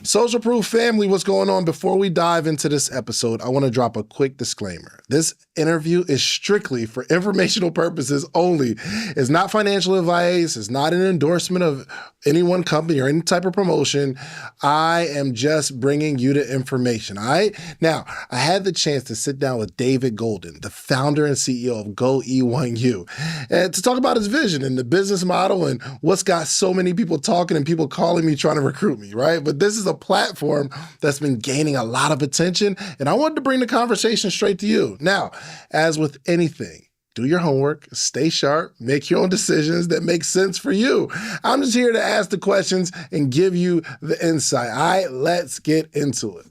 Social Proof family, what's going on? Before we dive into this episode, I want to drop a quick disclaimer. This interview is strictly for informational purposes only. It's not financial advice. It's not an endorsement of any one company or any type of promotion. I am just bringing you the information, all right? Now, I had the chance to sit down with David Golden, the founder and CEO of Go E1U, and to talk about his vision and the business model and what's got so many people talking and people calling me trying to recruit me, right? But this is a platform that's been gaining a lot of attention, and I wanted to bring the conversation straight to you. Now, as with anything, do your homework, stay sharp, make your own decisions that make sense for you. I'm just here to ask the questions and give you the insight. All right, let's get into it.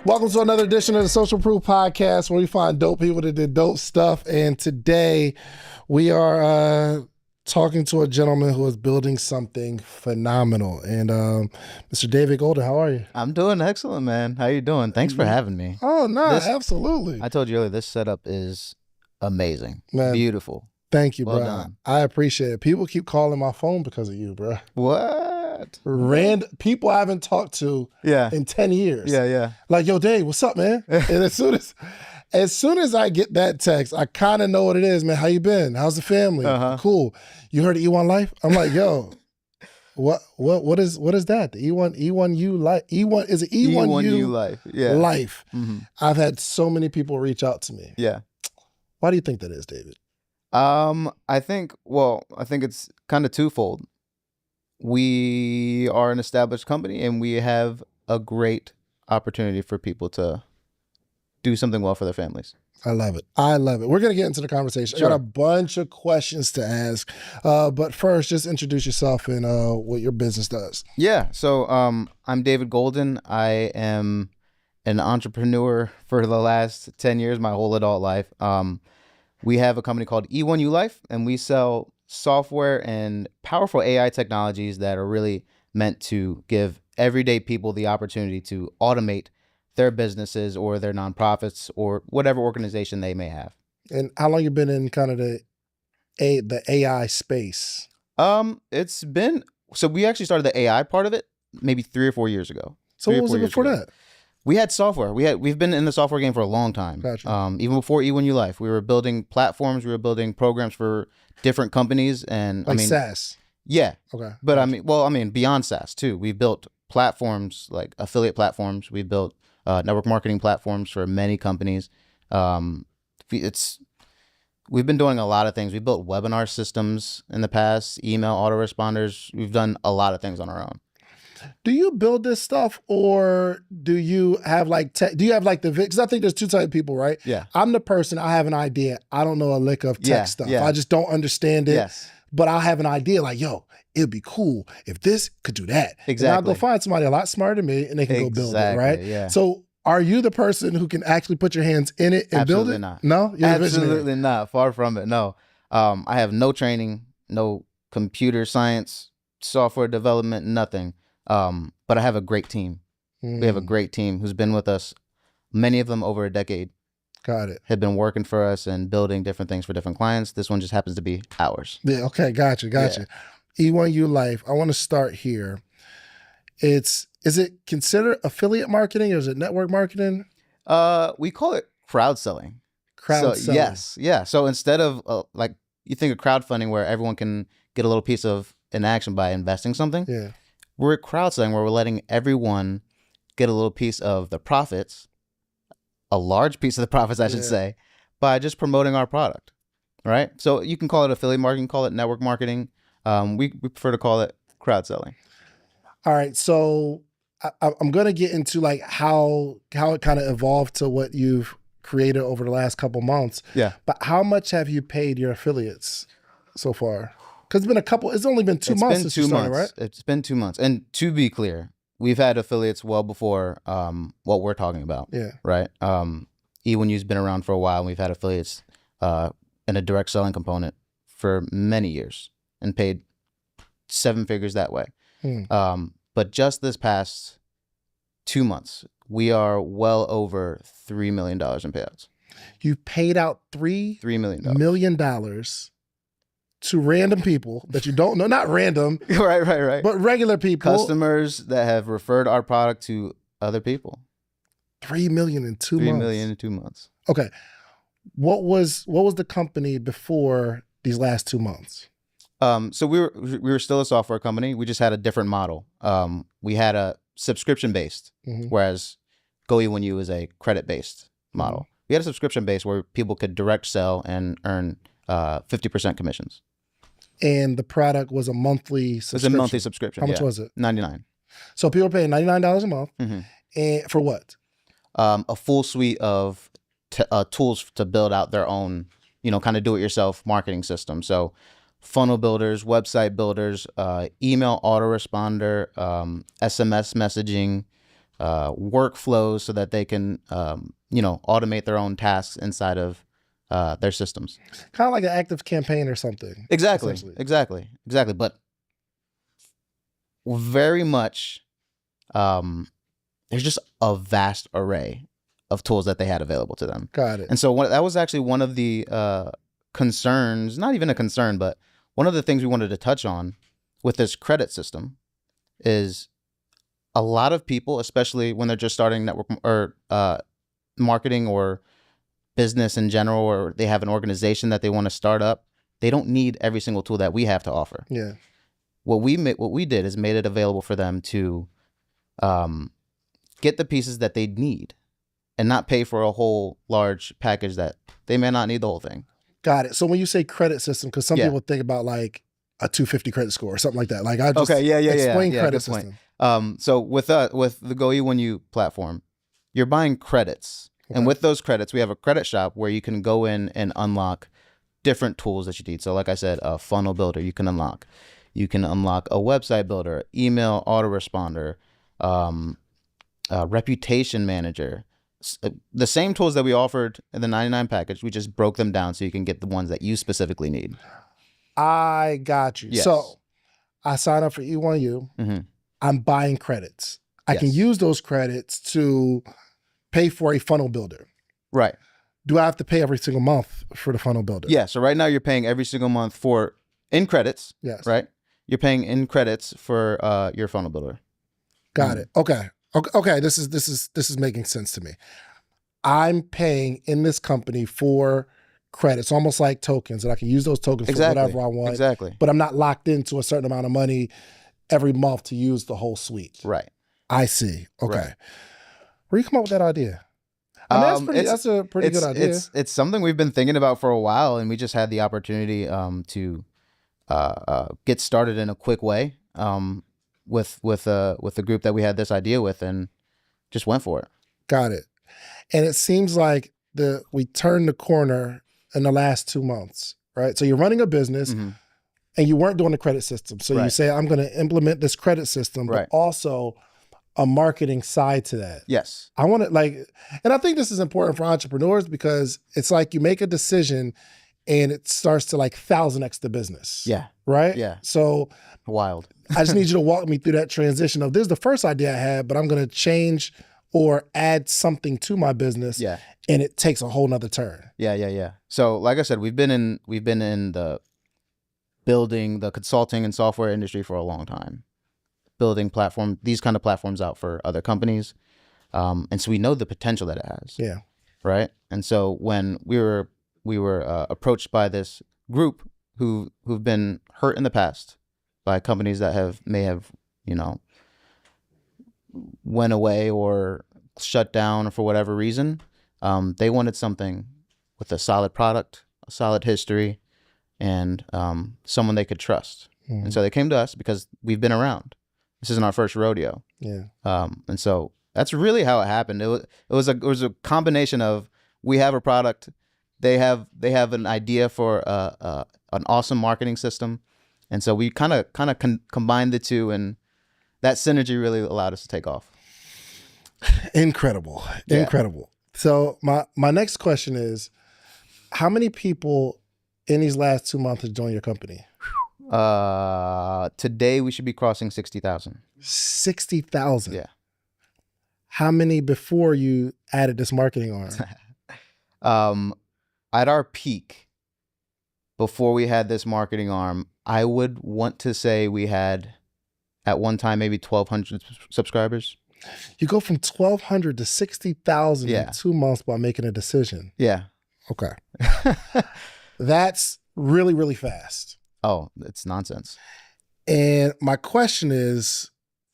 Welcome to another edition of the Social Proof Podcast, where we find dope people that did dope stuff. And today we are talking to a gentleman who is building something phenomenal. And Mr. David Golden, how are you? I'm doing excellent, man. How you doing? Thanks for having me. Oh, no, absolutely. I told you earlier, this setup is amazing. Man, beautiful. Thank you, well bro. Done. I appreciate it. People keep calling my phone because of you, bro. What? People I haven't talked to in 10 years. Yeah. Like, yo, Dave, what's up, man? And as soon as I get that text, I kind of know what it is, man. How you been? How's the family? Cool. You heard of E1 Life? I'm like, yo, what is that? The E1U Life. Is it E1U Life? Yeah. Life. Mm-hmm. I've had so many people reach out to me. Yeah. Why do you think that is, David? I think it's kind of twofold. We are an established company and we have a great opportunity for people to do something well for their families. I love it. We're going to get into the conversation. Sure. I got a bunch of questions to ask. But first, just introduce yourself and what your business does. Yeah. So I'm David Golden. I am an entrepreneur for the last 10 years, my whole adult life. We have a company called E1U Life, and we sell software and powerful AI technologies that are really meant to give everyday people the opportunity to automate their businesses or their nonprofits or whatever organization they may have. And how long you been in kind of the AI space? It's been, so we actually started the AI part of it maybe 3 or 4 years ago. So what was it before that? We had software. We've been in the software game for a long time. Gotcha. Even before E1U Life, we were building platforms. We were building programs for different companies, and like SaaS. Yeah. Okay. But gotcha. Beyond SaaS too. We built platforms like affiliate platforms. We built network marketing platforms for many companies. We've been doing a lot of things. We built webinar systems in the past, email autoresponders. We've done a lot of things on our own. Do you build this stuff, or do you have because I think there's two types of people, right? Yeah. I'm the person, I have an idea. I don't know a lick of tech stuff. Yeah. I just don't understand it. Yes. But I'll have an idea like, yo, it'd be cool if this could do that. Exactly. And I'll go find somebody a lot smarter than me and they can go build it, right? Yeah. So are you the person who can actually put your hands in it and build it? Not. No? You're Absolutely not. Far from it. No. I have no training, no computer science, software development, nothing. But I have a great team. We have a great team who's been with us, many of them over a decade. Got it. Have been working for us and building different things for different clients. This one just happens to be ours. Yeah, okay, gotcha. Yeah. E1U Life, I want to start here. Is it considered affiliate marketing or is it network marketing? We call it crowd selling. Selling. Yes. Yeah. So instead of like you think of crowdfunding where everyone can get a little piece of an action by investing something. Yeah. We're crowd selling where we're letting everyone get a little piece of the profits, a large piece of the profits, I should say, by just promoting our product, right? So you can call it affiliate marketing, call it network marketing. We prefer to call it crowd selling. All right. So I'm going to get into like how it kind of evolved to what you've created over the last couple months. Yeah. But how much have you paid your affiliates so far? Because it's only been 2 months since you started, right? It's been 2 months. And to be clear, we've had affiliates well before what we're talking about. Yeah. Right? E1U's been around for a while, and we've had affiliates in a direct selling component for many years and paid 7 figures that way. But just this past 2 months, we are well over $3 million in payouts. You paid out $3 $3 million. $1 million to random people that you don't know, not random, right. but regular people. Customers that have referred our product to other people. 3 million in 2 months. 3 million in 2 months. Okay. What was the company before these last 2 months? So we were still a software company. We just had a different model. We had a subscription based, whereas Go E1U is a credit based model. We had a subscription base where people could direct sell and earn 50% commissions. And the product was a monthly subscription. It was a monthly subscription. How much was it? $99. So people are paying $99 a month. And for what? A full suite of tools to build out their own, kind of do-it-yourself marketing system. So funnel builders, website builders, email autoresponder, SMS messaging, workflows so that they can, automate their own tasks inside of their systems. Kind of like an active campaign or something. Exactly. But very much, there's just a vast array of tools that they had available to them. Got it. And so that was actually one of the concerns, not even a concern, but one of the things we wanted to touch on with this credit system is a lot of people, especially when they're just starting network or marketing or business in general, or they have an organization that they want to start up, they don't need every single tool that we have to offer. Yeah. What we did is made it available for them to get the pieces that they need and not pay for a whole large package that they may not need the whole thing. Got it. So when you say credit system, because some people think about like a 250 credit score or something like that. Like I just explain credit system. So with the Go E1U platform, you're buying credits. Okay. And with those credits, we have a credit shop where you can go in and unlock different tools that you need. So like I said, a funnel builder you can unlock. You can unlock a website builder, email autoresponder, reputation manager. The same tools that we offered in the 99 package, we just broke them down so you can get the ones that you specifically need. I got you. Yes. So I sign up for E1U. I'm buying credits. I can use those credits to pay for a funnel builder. Right. Do I have to pay every single month for the funnel builder? Yeah. So right now you're paying every single month in credits. Yes. Right. You're paying in credits for your funnel builder. Got it. Okay. This is making sense to me. I'm paying in this company for credits, almost like tokens, and I can use those tokens for whatever I want. Exactly. But I'm not locked into a certain amount of money every month to use the whole suite. Right. I see. Okay. Right. Where you come up with that idea? I mean, that's a pretty good idea. It's something we've been thinking about for a while, and we just had the opportunity to get started in a quick way with the group that we had this idea with, and just went for it. Got it. And it seems like we turned the corner in the last 2 months, right? So you're running a business and you weren't doing the credit system. So you say, I'm going to implement this credit system, but also a marketing side to that. Yes. I want to and I think this is important for entrepreneurs because it's like you make a decision and it starts to 1,000x the business. Yeah. Right? Yeah. So wild. I just need you to walk me through that transition of this is the first idea I had, but I'm going to change or add something to my business. Yeah. And it takes a whole nother turn. Yeah. So like I said, we've been in the building the consulting and software industry for a long time, building these kind of platforms out for other companies. And so we know the potential that it has. Yeah. Right. And so when we were approached by this group who've been hurt in the past by companies that may have went away or shut down for whatever reason, they wanted something with a solid product, a solid history, and someone they could trust. And so they came to us because we've been around. This isn't our first rodeo. Yeah. And so that's really how it happened. It was a combination of, we have a product, they have an idea for an awesome marketing system, and so we kind of combined the two, and that synergy really allowed us to take off. Incredible. So my next question is, how many people in these last 2 months have joined your company? Today we should be crossing 60,000. 60,000. Yeah. How many before you added this marketing arm? At our peak, before we had this marketing arm, I would want to say we had at one time maybe 1,200 subscribers. You go from 1,200 to 60,000 Yeah. in 2 months by making a decision. Yeah. Okay. That's really, really fast. Oh, it's nonsense. And my question is,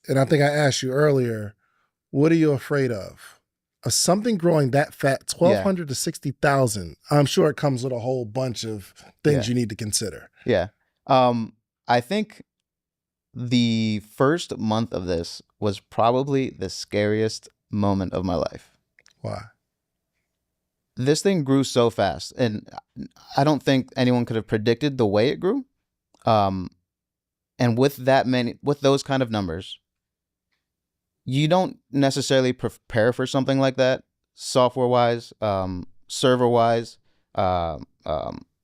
and I think I asked you earlier, what are you afraid of? Of something growing that fat, 1,200 to 60,000. I'm sure it comes with a whole bunch of things you need to consider. Yeah. I think the first month of this was probably the scariest moment of my life. Why? This thing grew so fast, and I don't think anyone could have predicted the way it grew. And with those kind of numbers, you don't necessarily prepare for something like that, software-wise, server-wise,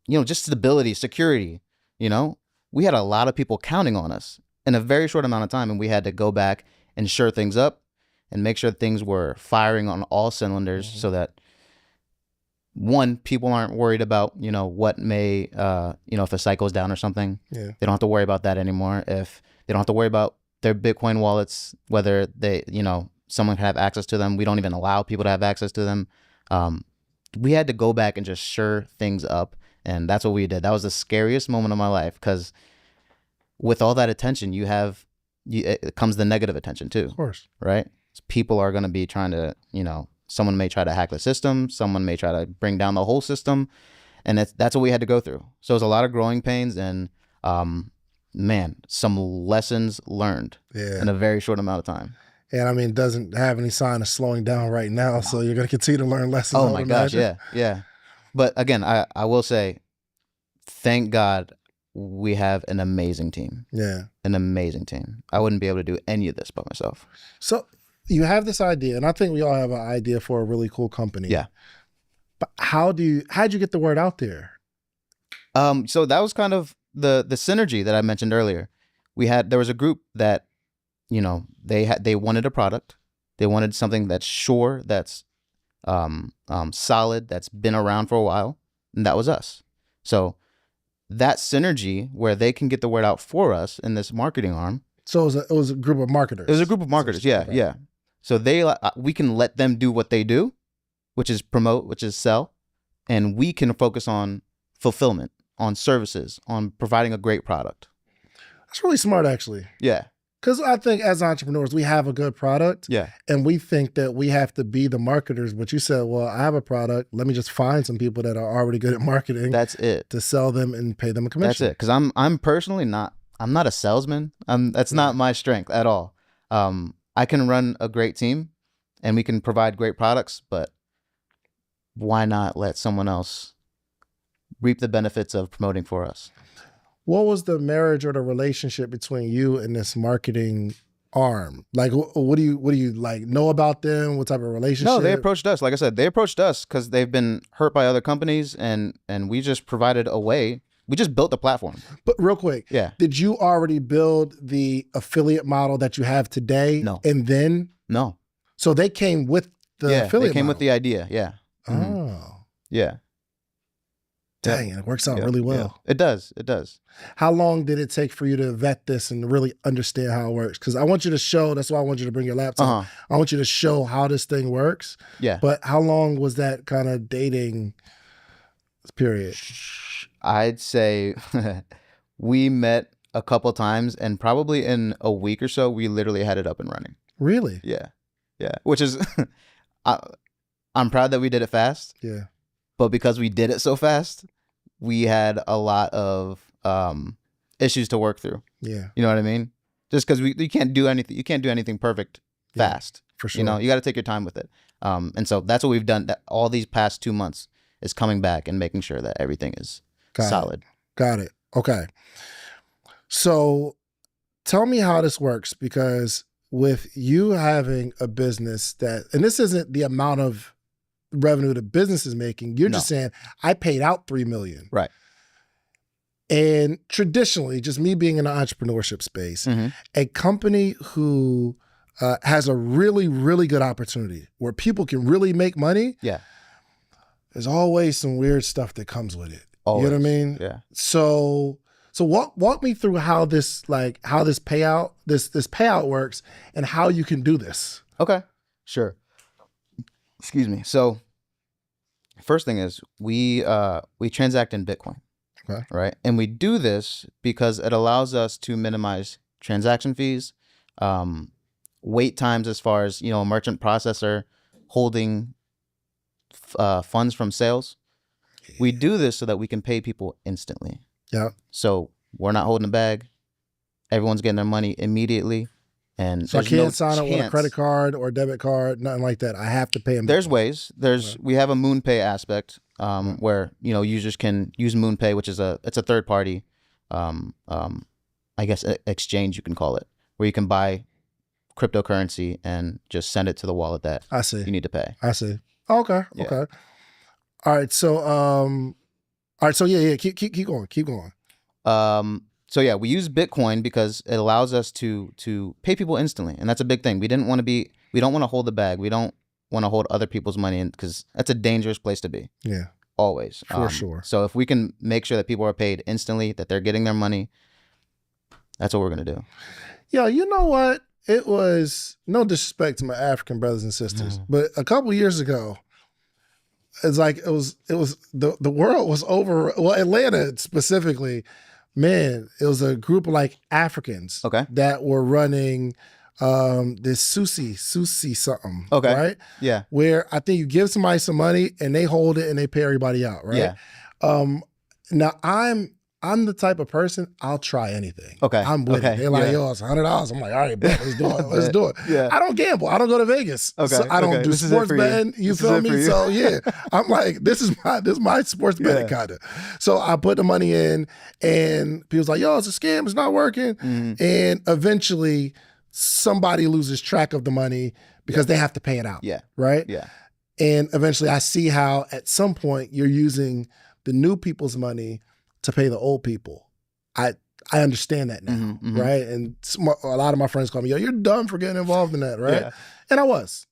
just stability, security. We had a lot of people counting on us in a very short amount of time, and we had to go back and shore things up and make sure things were firing on all cylinders, so that one, people aren't worried about, what may, if the site goes down or something. Yeah. They don't have to worry about that anymore. If they don't have to worry about their Bitcoin wallets, whether they, someone can have access to them. We don't even allow people to have access to them. We had to go back and just shore things up. And that's what we did. That was the scariest moment of my life, because with all that attention, it comes the negative attention too. Of course. Right? People are going to be trying to, someone may try to hack the system. Someone may try to bring down the whole system. And that's what we had to go through. So it was a lot of growing pains and, some lessons learned in a very short amount of time. And it doesn't have any sign of slowing down right now. So you're going to continue to learn lessons. Oh my gosh. Yeah. But again, I will say, thank God we have an amazing team. Yeah. An amazing team. I wouldn't be able to do any of this by myself. So you have this idea, and I think we all have an idea for a really cool company. Yeah. But how'd you get the word out there? So that was kind of the synergy that I mentioned earlier. There was a group that, they wanted a product. They wanted something that's sure, that's solid, that's been around for a while, and that was us. So that synergy where they can get the word out for us in this marketing arm. So it was a group of marketers. It was a group of marketers. Yeah. Okay. Yeah. So we can let them do what they do, which is promote, which is sell, and we can focus on fulfillment, on services, on providing a great product. That's really smart, actually. Yeah. Because I think as entrepreneurs, we have a good product. Yeah. And we think that we have to be the marketers. But you said, well, I have a product. Let me just find some people that are already good at marketing. That's it. To sell them and pay them a commission. That's it. Because I'm personally I'm not a salesman. That's not my strength at all. I can run a great team and we can provide great products, but why not let someone else reap the benefits of promoting for us? What was the marriage or the relationship between you and this marketing arm? Like, what do you like know about them? What type of relationship? No, they approached us. Like I said, they approached us because they've been hurt by other companies, and we just provided a way. We just built the platform. But real quick, yeah. Did you already build the affiliate model that you have today? No. And then? No. So they came with the affiliate they came model. with the idea. Yeah. Oh. Mm-hmm. Yeah. Dang, it works out really well. Yeah. It does. It does. How long did it take for you to vet this and really understand how it works? Because I want you to show, that's why I want you to bring your laptop. I want you to show how this thing works. Yeah. But how long was that kind of dating period? I'd say we met a couple times, and probably in a week or so, we literally had it up and running. Really? Yeah. Yeah. Which is, I'm proud that we did it fast. Yeah. But because we did it so fast, we had a lot of issues to work through. Yeah. You know what I mean? Just because you can't do anything. You can't do anything perfect fast. For sure. You got to take your time with it. And so that's what we've done. All these past 2 months is coming back and making sure that everything is solid. Got it. Okay. So tell me how this works, because with you having a business that, and this isn't the amount of revenue the business is making, you're just saying, I paid out $3 million. Right. And traditionally, just me being in the entrepreneurship space, a company who has a really, really good opportunity where people can really make money, yeah, there's always some weird stuff that comes with it. Always. You know what I mean? Yeah. So walk me through how this payout works and how you can do this. Okay. Sure. Excuse me. So first thing is we transact in Bitcoin. Okay. Right. And we do this because it allows us to minimize transaction fees, wait times as far as, a merchant processor holding funds from sales. We do this so that we can pay people instantly. Yeah. So we're not holding a bag. Everyone's getting their money immediately. And so I can't sign up with a credit card or a debit card, nothing like that. I have to pay them. There's ways. We have a MoonPay aspect where users can use MoonPay, which is it's a third party, I guess exchange you can call it, where you can buy cryptocurrency and just send it to the wallet that you need to pay. I see. Okay. Yeah. Okay. All right. So yeah. Keep going. So yeah, we use Bitcoin because it allows us to pay people instantly, and that's a big thing. We don't want to hold the bag. We don't want to hold other people's money because that's a dangerous place to be. Yeah, always for sure. So if we can make sure that people are paid instantly, that they're getting their money, that's what we're gonna do. Yeah, you know what? It was no disrespect to my African brothers and sisters, but a couple years ago, it's like it was the world was over. Well, Atlanta specifically. Man, it was a group of like Africans that were running this sushi something. Okay. Right? Yeah. Where I think you give somebody some money and they hold it and they pay everybody out, right? Yeah. Now I'm the type of person, I'll try anything. Okay. I'm with it. They're like, yo, it's $100. I'm like, all right, bet, let's do it. Let's do it. Yeah. I don't gamble. I don't go to Vegas. Okay. So I don't do sports betting. You feel me? So yeah, I'm like, this is my sports betting kind of. So I put the money in and people's like, yo, it's a scam. It's not working. Mm-hmm. And eventually somebody loses track of the money because they have to pay it out. Yeah. Right? Yeah. And eventually I see how at some point you're using the new people's money to pay the old people. I understand that now, right? And a lot of my friends call me, yo, you're dumb for getting involved in that, right? Yeah. And I was.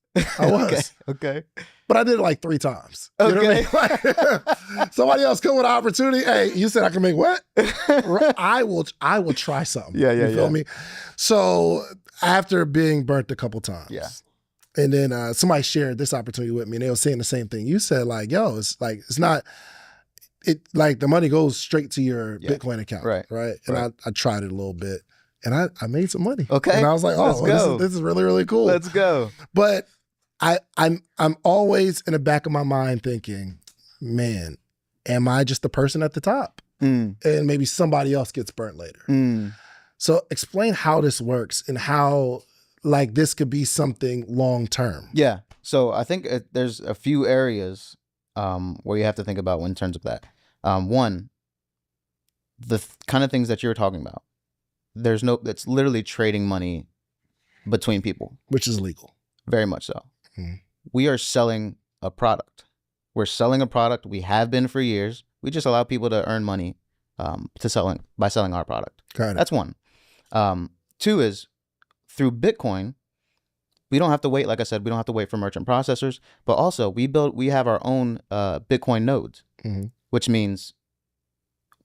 Okay. But I did it like 3 times. You know what I mean? Somebody else come with an opportunity. Hey, you said I can make what? I will try something. Yeah. You feel me? So after being burnt a couple times, and then somebody shared this opportunity with me, and they were saying the same thing. You said like, yo, it's not. It like the money goes straight to your Bitcoin account, right? And I tried it a little bit, and I made some money. Okay, and I was like, oh, this is really, really cool. Let's go. But I'm always in the back of my mind thinking, man, am I just the person at the top? And maybe somebody else gets burnt later. So explain how this works and how like this could be something long term. Yeah. So I think there's a few areas where you have to think about in terms of that. One, the kind of things that you're talking about. It's literally trading money between people. Which is illegal. Very much so. We are selling a product. We're selling a product. We have been for years. We just allow people to earn money by selling our product. Got it. That's one. 2 is through Bitcoin, we don't have to wait, like I said, we don't have to wait for merchant processors, but also we have our own Bitcoin nodes, which means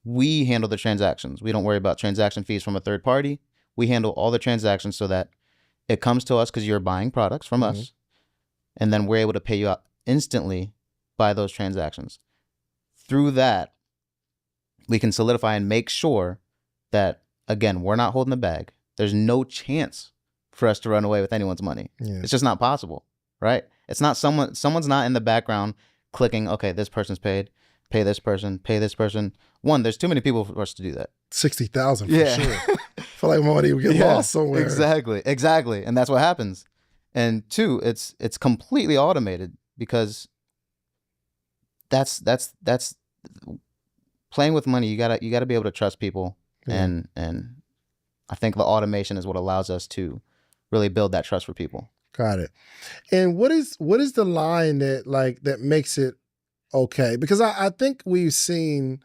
we handle the transactions. We don't worry about transaction fees from a third party. We handle all the transactions so that it comes to us because you're buying products from us, and then we're able to pay you out instantly by those transactions. Through that, we can solidify and make sure that, again, we're not holding the bag. There's no chance for us to run away with anyone's money. Yeah. It's just not possible, right? It's not someone's not in the background clicking, okay, this person's paid, pay this person, pay this person. One, there's too many people for us to do that. 60,000 for sure. I feel like money would get lost somewhere. Exactly. And that's what happens. And 2, it's completely automated because that's playing with money. You gotta be able to trust people. Yeah. And I think the automation is what allows us to really build that trust for people. Got it. And what is the line that makes it okay? Because I think we've seen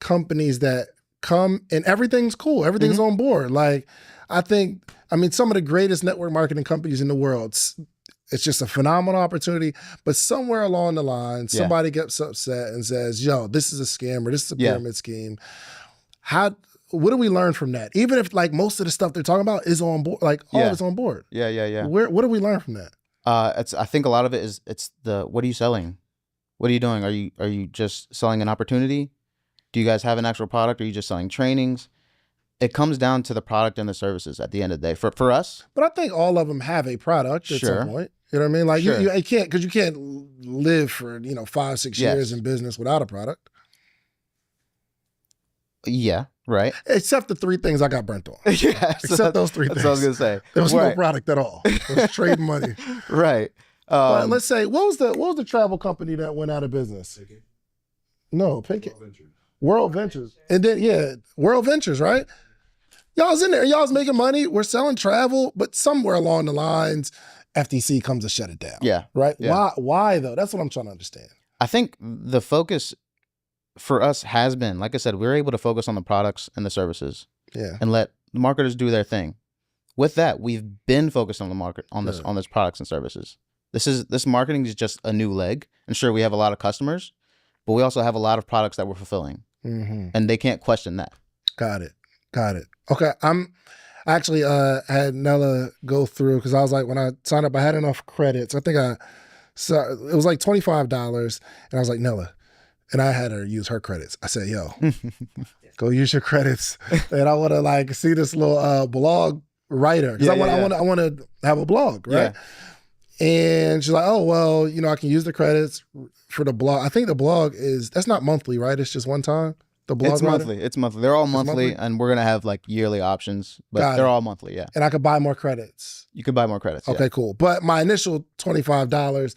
companies that come and everything's cool. Everything's on board. Like, some of the greatest network marketing companies in the world, It's just a phenomenal opportunity. But somewhere along the line, somebody gets upset and says, yo, this is a scam or this is a pyramid scheme. What do we learn from that? Even if like most of the stuff they're talking about is on board, like all of it's on board. Yeah. What do we learn from that? I think a lot of it is what are you selling? What are you doing? Are you just selling an opportunity? Do you guys have an actual product? Or are you just selling trainings? It comes down to the product and the services at the end of the day. For us. But I think all of them have a product at some point. You know what I mean? Like you can't, because you can't live for 5-6 years in business without a product. Yeah, right. Except the 3 things I got burnt on. Except those 3 things. That's what I was gonna say. There was no product at all. It was trading money. Right. But let's say, what was the travel company that went out of business? No, World Ventures. And then World Ventures, right? Y'all's in there. Y'all's making money. We're selling travel, but somewhere along the lines, FTC comes to shut it down. Yeah. Right? Yeah. Why though? That's what I'm trying to understand. I think the focus for us has been, like I said, we're able to focus on the products and the services. Yeah. And let the marketers do their thing. With that, we've been focused on the market on this products and services. This marketing is just a new leg. And sure, we have a lot of customers, but we also have a lot of products that we're fulfilling. Mm-hmm. And they can't question that. Got it. Okay, I actually had Nella go through, because I was like, when I signed up, I had enough credits. I think it was like $25, and I was like, Nella, and I had her use her credits. I said, yo, go use your credits, and I want to like see this little blog writer, because I want to have a blog, right? Yeah. And she's like, oh, well, I can use the credits for the blog. I think the blog that's not monthly, right? It's just one time. The blog monthly. It's monthly. They're all monthly, and we're gonna have like yearly options, but they're all monthly. Yeah. And I could buy more credits. You could buy more credits. Okay, cool. But my initial $25,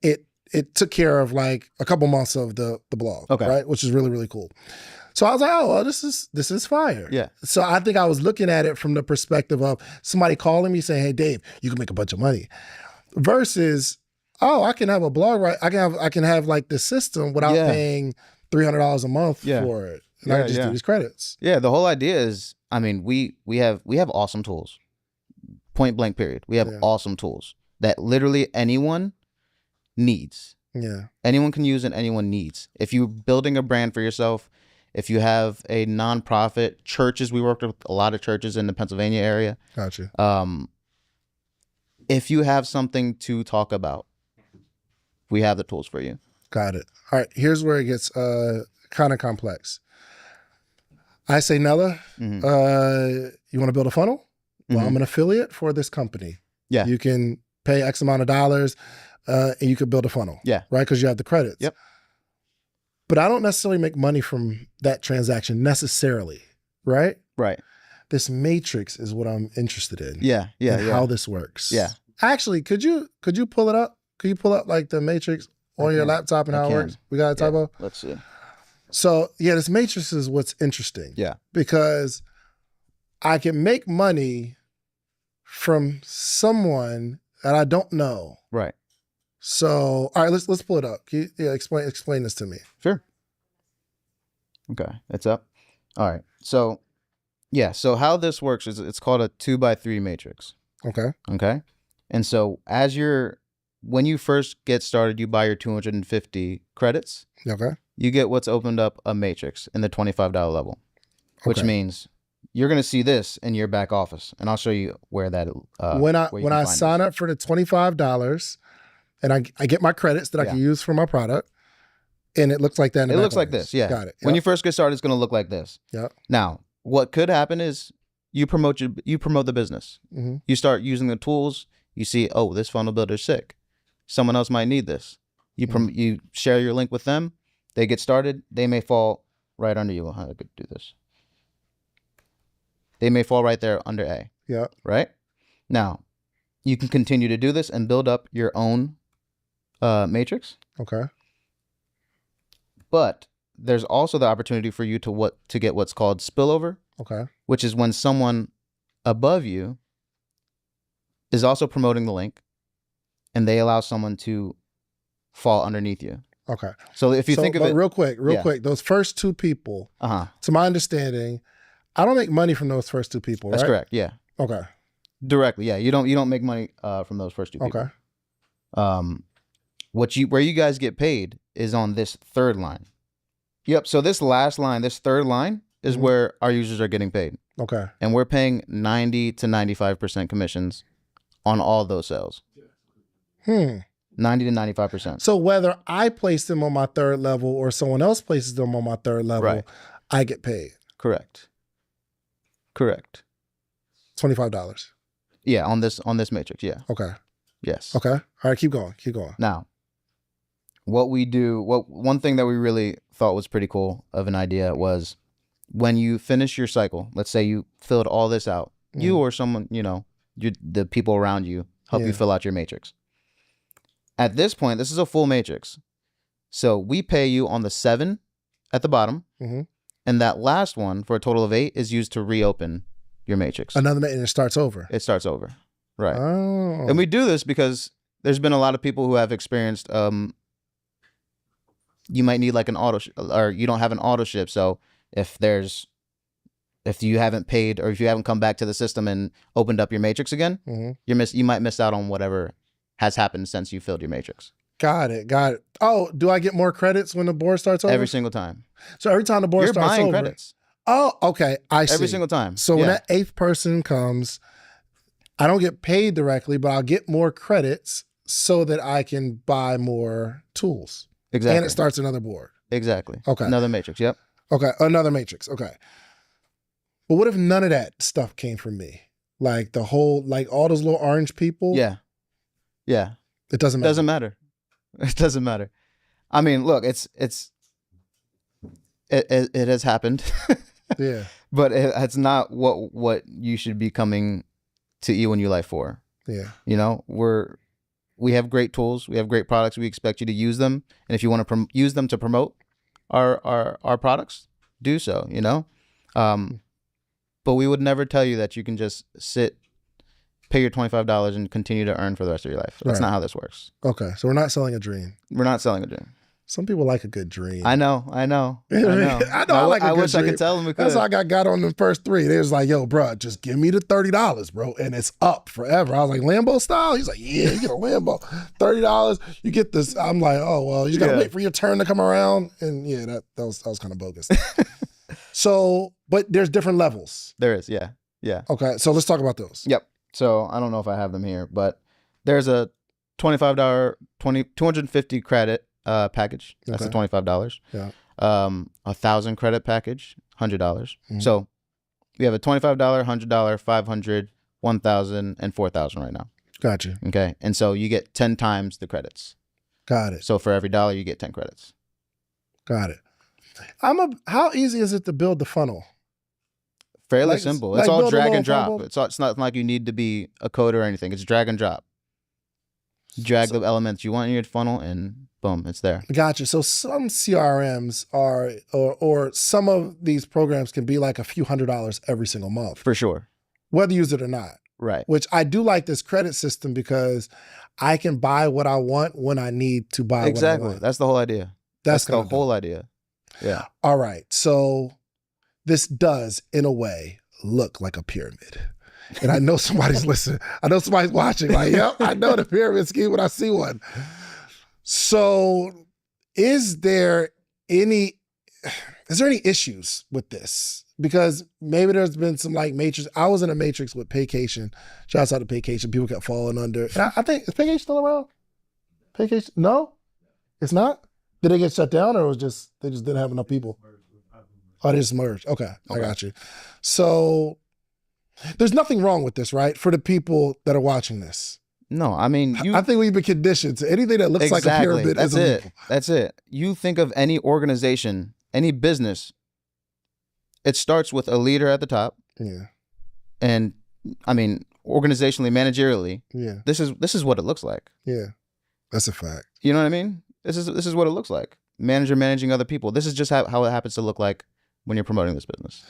it took care of like a couple months of the blog, right? Which is really, really cool. So I was like, oh, well, this is fire. Yeah. So I think I was looking at it from the perspective of somebody calling me saying, hey, Dave, you can make a bunch of money, versus, oh, I can have a blog, right? I can have like this system without paying $300 a month for it. And I can just do these credits. Yeah, the whole idea is, I mean, we have awesome tools. Point blank period. We have awesome tools that literally anyone needs. Yeah. Anyone can use and anyone needs. If you're building a brand for yourself, if you have a nonprofit, churches, we worked with a lot of churches in the Pennsylvania area. Gotcha. If you have something to talk about, we have the tools for you. Got it. All right, here's where it gets kind of complex. I say, Nella, you want to build a funnel? Well, I'm an affiliate for this company. Yeah. You can pay X amount of dollars and you could build a funnel. Yeah. Right? Because you have the credits. Yep. But I don't necessarily make money from that transaction necessarily, right? Right. This matrix is what I'm interested in. Yeah. How this works. Yeah. Actually, could you pull it up? Could you pull up like the matrix on your laptop and how it works? We got a typo? Let's see. So this matrix is what's interesting. Yeah. Because I can make money from someone that I don't know. Right. So, all right, let's pull it up. Can you, explain this to me. Sure. Okay, it's up. All right. So, so how this works is it's called a 2x3 matrix. Okay. Okay. And so when you first get started, you buy your 250 credits. Okay. You get what's opened up a matrix in the $25 level, which means you're going to see this in your back office, and I'll show you where that. When I sign up for the $25, and I get my credits that I can use for my product, and it looks like that. It looks like this. Yeah. Got it. Yep. When you first get started, it's going to look like this. Yeah. Now, what could happen is you promote the business. Mm-hmm. You start using the tools. You see, oh, this funnel builder's sick. Someone else might need this. You share your link with them. They get started. They may fall right under you. I could do this. They may fall right there under A. Yeah. Right? Now, you can continue to do this and build up your own matrix. Okay. But there's also the opportunity for you to get what's called spillover. Okay. Which is when someone above you is also promoting the link, and they allow someone to fall underneath you. Okay. So if you think of it real quick, those first two people, to my understanding, I don't make money from those first two people, right? That's correct. Yeah. Okay. Directly. Yeah. You don't make money from those first two people. Okay. Where you guys get paid is on this third line. Yep. So this last line, this third line is where our users are getting paid. Okay. And we're paying 90 to 95% commissions on all those sales. 90 to 95%. So whether I place them on my third level or someone else places them on my third level, Right. I get paid. Correct. $25. Yeah, on this matrix. Yeah. Okay. Yes. Okay. All right, keep going. Now, one thing that we really thought was pretty cool of an idea was when you finish your cycle, let's say you filled all this out, you or someone, the people around you help you fill out your matrix. At this point, this is a full matrix. So we pay you on the 7 at the bottom, and that last one for a total of 8 is used to reopen your matrix. And it starts over. It starts over. Right. Oh. And we do this because there's been a lot of people who have experienced, you might need like an or you don't have an auto ship. So if you haven't paid or if you haven't come back to the system and opened up your matrix again, you might miss out on whatever has happened since you filled your matrix. Got it. Oh, do I get more credits when the board starts over? Every single time. So every time the board starts over. You're buying credits. Oh, okay. I see. Every single time. So when that 8th person comes, I don't get paid directly, but I'll get more credits so that I can buy more tools. Exactly. And it starts another board. Exactly. Okay. Another matrix. Yep. Okay. Another matrix. Okay. But what if none of that stuff came from me? Like all those little orange people? Yeah. Yeah. It doesn't matter. It doesn't matter. I mean, look, it has happened. Yeah. But it's not what you should be coming to E1U Life for. Yeah. We have great tools. We have great products. We expect you to use them. And if you want to use them to promote our products, do so, But we would never tell you that you can just pay your $25 and continue to earn for the rest of your life. That's not how this works. Okay. So we're not selling a dream. We're not selling a dream. Some people like a good dream. I know. I like a good dream. wish I could tell them we could. That's how I got on the first 3. They was like, yo, bro, just give me the $30, bro. And it's up forever. I was like, Lambo style? He's like, yeah, you get a Lambo. $30, you get this. I'm like, oh, well, you got to wait for your turn to come around. And yeah, that was kind of bogus. So, but there's different levels. There is, yeah. Yeah. Okay, so let's talk about those. Yep. So I don't know if I have them here, but there's a $25, 250 credit package. That's Okay. the $25. Yeah. 1,000 credit package, $100. So we have a $25, $100, $500, 1,000, and 4,000 right now. Gotcha. Okay. And so you get 10 times the credits. Got it. So for every $1, you get 10 credits. Got it. How easy is it to build the funnel? Fairly simple. It's like all build a drag little and drop. funnel? It's not like you need to be a coder or anything. It's drag and drop. Drag the elements you want in your funnel and boom, it's there. Gotcha. So some CRMs are, or some of these programs can be like a few $100s every single month, For sure. whether you use it or not. Right. Which I do like this credit system because I can buy what I want when I need to buy Exactly. what I want. That's the whole idea. That's the kinda dope. whole idea. Yeah. All right. So this does, in a way, look like a pyramid. And I know somebody's listening. I know somebody's watching. Like, yep, I know the pyramid scheme when I see one. So is there any issues with this? Because maybe there's been some like matrix. I was in a matrix with Paycation. Shouts out to Paycation. People kept falling under. And I think, is Paycation still around? Paycation? No? It's not? Did they get shut down or they just didn't have enough people? Oh, they just merged. Okay. I got you. So there's nothing wrong with this, right? For the people that are watching this. No, I mean, I think we've been conditioned to anything that looks like a pyramid is illegal. That's it. You think of any organization, any business, it starts with a leader at the top. Yeah. And I mean, organizationally, managerially, Yeah. this is what it looks like. Yeah. That's a fact. You know what I mean? This is what it looks like. Manager managing other people. This is just how it happens to look like when you're promoting this business.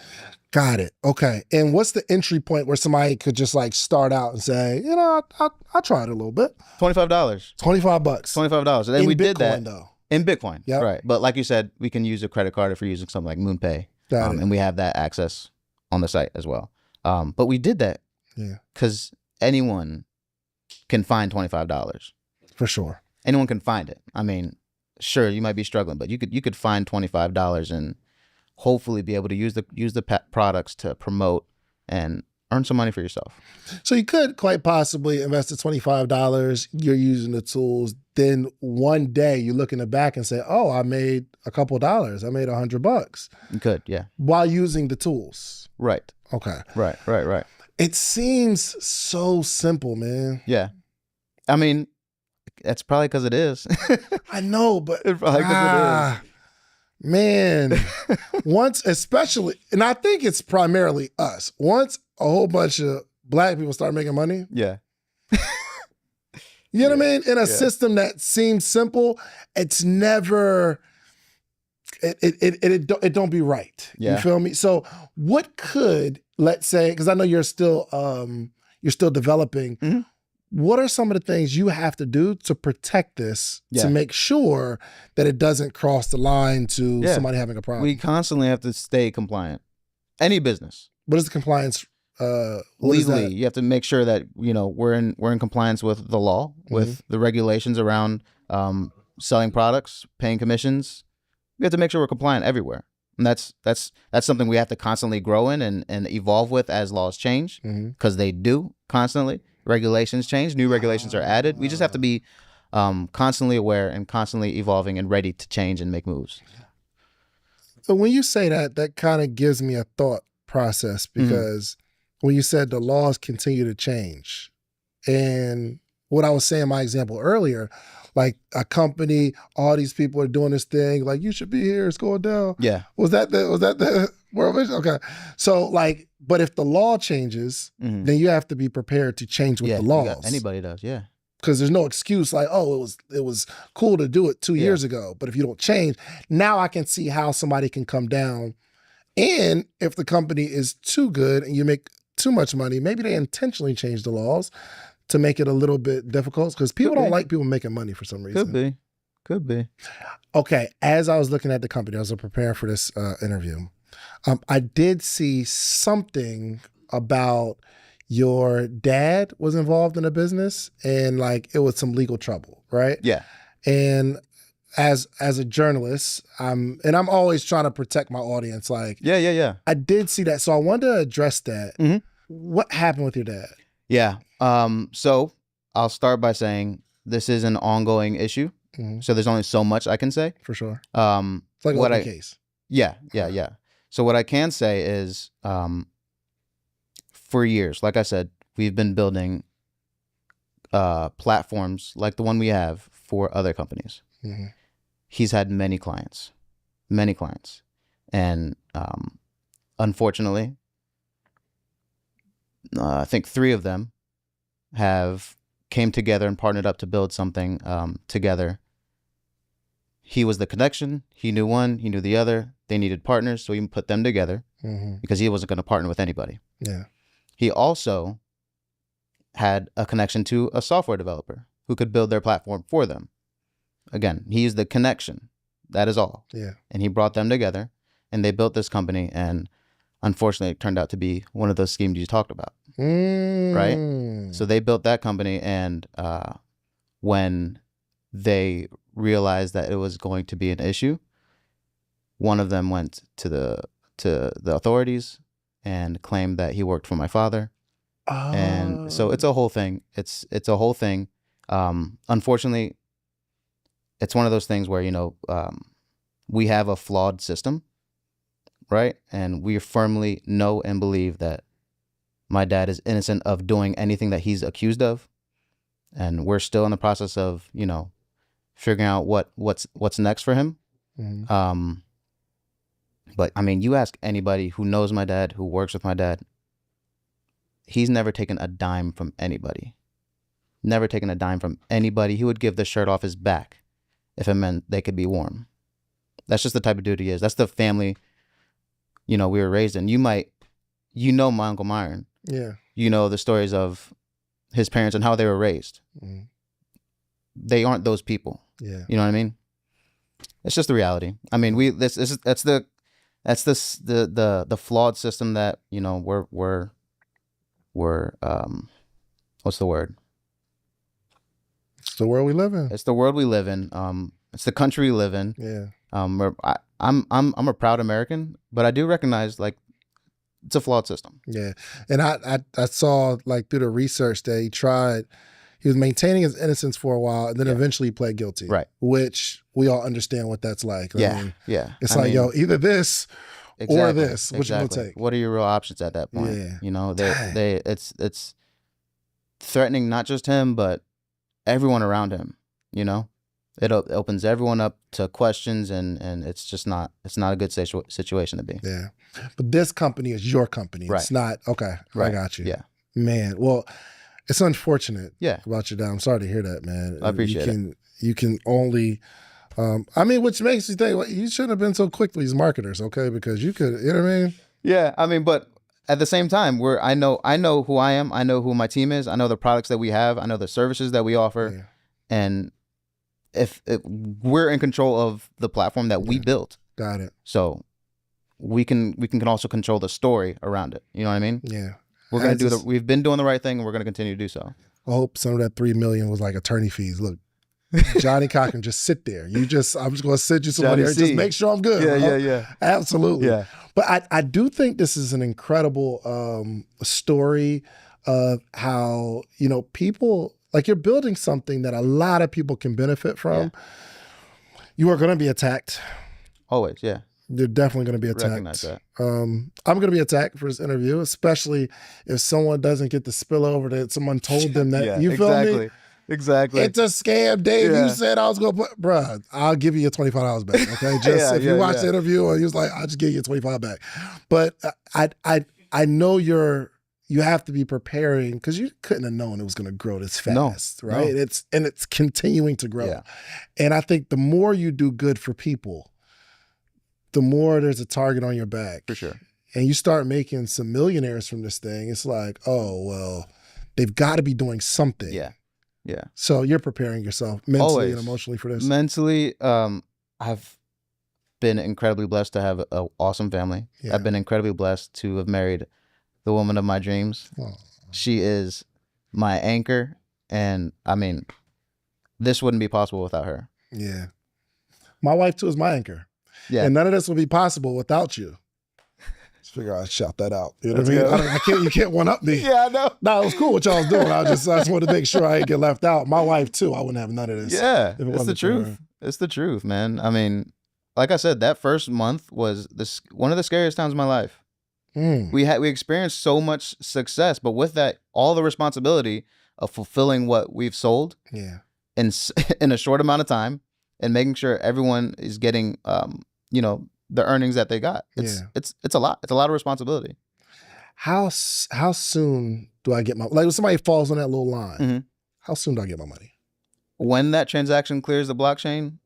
Got it. Okay. And what's the entry point where somebody could just like start out and say, I tried it a little bit. $25. $25. $25. And then we did that. Though. In Bitcoin. Yep. Right. But like you said, we can use a credit card if we're using something like MoonPay. Got it. And we have that access on the site as well. But we did that Yeah. because anyone can find $25. For sure. Anyone can find it. I mean, sure, you might be struggling, but you could find $25 and hopefully be able to use the products to promote and earn some money for yourself. So you could quite possibly invest the $25. You're using the tools. Then one day you look in the back and say, "Oh, I made a couple dollars. I made $100." You could, yeah. While using the tools. Right. Okay. Right. It seems so simple, man. Yeah. I mean, that's probably because it is. I know, but It's probably because it is. Man, once, especially, and I think it's primarily us. Once a whole bunch of black people start making money, Yeah. you know what I mean? In a system that seems simple, it's never, it don't be right. Yeah. You feel me? So what could, let's say, because I know you're still developing. Mhm. What are some of the things you have to do to protect this Yeah. to make sure that it doesn't cross the line to Yeah. somebody having a problem? We constantly have to stay compliant. Any business. What is the compliance? What is Legally, that? you have to make sure that we're in compliance with the law, with the regulations around selling products, paying commissions. We have to make sure we're compliant everywhere, and that's something we have to constantly grow in and evolve with as laws change, because they do constantly. Regulations change, new regulations are added. We just have to be constantly aware and constantly evolving and ready to change and make moves. So when you say that, that kind of gives me a thought process, because when you said the laws continue to change, and what I was saying in my example earlier, like a company, all these people are doing this thing, like you should be here, it's going down. Yeah. Was that the world vision? Okay. So like, but if the law changes, then you have to be prepared to change with the laws. Anybody does, yeah. Because there's no excuse like, oh, it was cool to do it 2 years ago, but if you don't change, now I can see how somebody can come down. And if the company is too good and you make too much money, maybe they intentionally change the laws to make it a little bit difficult, because people don't like people making money for some reason. Could be. Okay, as I was looking at the company, I was preparing for this interview, I did see something about your dad was involved in a business and like it was some legal trouble, right? Yeah. And as a journalist, I'm always trying to protect my audience. Like, Yeah. I did see that, so I wanted to address that. What happened with your dad? Yeah. So I'll start by saying this is an ongoing issue. So there's only so much I can say. For sure. It's like an open case. Yeah. So what I can say is, for years, like I said, we've been building platforms like the one we have for other companies. He's had many clients, and unfortunately, I think 3 of them came together and partnered up to build something together. He was the connection. He knew one, he knew the other. They needed partners, so he put them together because he wasn't going to partner with anybody. Yeah. He also had a connection to a software developer who could build their platform for them. Again, he's the connection. That is all. Yeah. And he brought them together, and they built this company, and unfortunately, it turned out to be one of those schemes you talked about. Right? So they built that company, and when they realized that it was going to be an issue, one of them went to the authorities and claimed that he worked for my father. And so it's a whole thing. It's a whole thing. Unfortunately, it's one of those things where, we have a flawed system, right? And we firmly know and believe that my dad is innocent of doing anything that he's accused of. And we're still in the process of, figuring out what's next for him. But I mean, you ask anybody who knows my dad, who works with my dad, he's never taken a dime from anybody. Never taken a dime from anybody. He would give the shirt off his back if it meant they could be warm. That's just the type of dude he is. That's the family, we were raised in. My Uncle Myron. Yeah. The stories of his parents and how they were raised. They aren't those people. Yeah. You know what I mean? It's just the reality. I mean, that's the flawed system that, we're what's the word? the world we live in. It's the world we live in. It's the country we live in. Yeah. I'm a proud American, but I do recognize like it's a flawed system. Yeah. And I saw like through the research that he was maintaining his innocence for a while and then eventually he pled guilty. Right. Which we all understand what that's like. Yeah. Yeah. It's yo, either this or this, which we'll take. What are your real options at that point? Yeah. You know, it's threatening not just him, but everyone around him, you know? It opens everyone up to questions and it's just not a good situation to be. Yeah. But this company is your company. Right. It's not, okay, right. I got you. Yeah. Man, well, it's unfortunate about your dad. I'm sorry to hear that, man. I appreciate it. You can only, which makes you think, you shouldn't have been so quick to these marketers, okay? Because you could, you know what I mean? Yeah, but at the same time, I know who I am. I know who my team is. I know the products that we have. I know the services that we offer. Yeah. And if we're in control of the platform that we built. Got it. So we can also control the story around it. You know what I mean? Yeah. We're going to we've been doing the right thing and we're going to continue to do so. I hope some of that $3 million was like attorney fees. Look, Johnny Cochran, just sit there. I'm just going to send you some money and just make sure I'm good. Yeah. Absolutely. Yeah. But I do think this is an incredible story of how, people, like you're building something that a lot of people can benefit from. Yeah. You are going to be attacked. Always, yeah. You're definitely going to be attacked. Recognize that. I'm going to be attacked for this interview, especially if someone doesn't get the spillover that someone told them that. You feel me? Exactly. It's a scam, Dave. You said I was going to put, bruh, I'll give you your $25 back, okay? Just if you watch the interview and you was like, I'll just give you your $25 back. But I know you have to be preparing because you couldn't have known it was going to grow this fast, right? No. It's continuing to grow. Yeah. And I think the more you do good for people, the more there's a target on your back. For sure. And you start making some millionaires from this thing. It's like, oh, well, they've got to be doing something. Yeah. Yeah. So you're preparing yourself mentally and emotionally for this. Mentally, I've been incredibly blessed to have an awesome family. Yeah. I've been incredibly blessed to have married the woman of my dreams. Oh. She is my anchor. And this wouldn't be possible without her. Yeah. My wife too is my anchor. Yeah. And none of this would be possible without you. Just figure I'd shout that out. You know what I mean? You can't one up me. Yeah, I know. No, it was cool what y'all was doing. I just wanted to make sure I didn't get left out. My wife too, I wouldn't have none of this. Yeah, it's the truth. It's the truth, man. Like I said, that first month was one of the scariest times of my life. We experienced so much success, but with that, all the responsibility of fulfilling what we've sold in a short amount of time and making sure everyone is getting the earnings that they got. It's a lot. It's a lot of responsibility. How soon do I get my, like if somebody falls on that little line, how soon do I get my money? When that transaction clears the blockchain,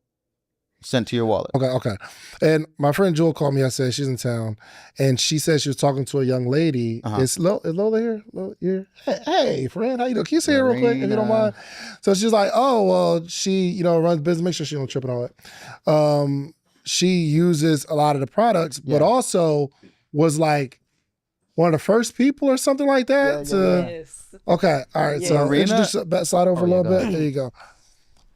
sent to your wallet. Okay. And my friend Jewel called me. I said she's in town, and she said she was talking to a young lady. Is Lola here? Here? Hey, friend, how you doing? Can you say it real quick if you don't mind? So she's like, oh, well, she runs business. Make sure she don't trip and all that. She uses a lot of the products, but also was like one of the first people or something like that. Yes. Okay, all right. Yeah. So introduce that slide over a little bit. There you go.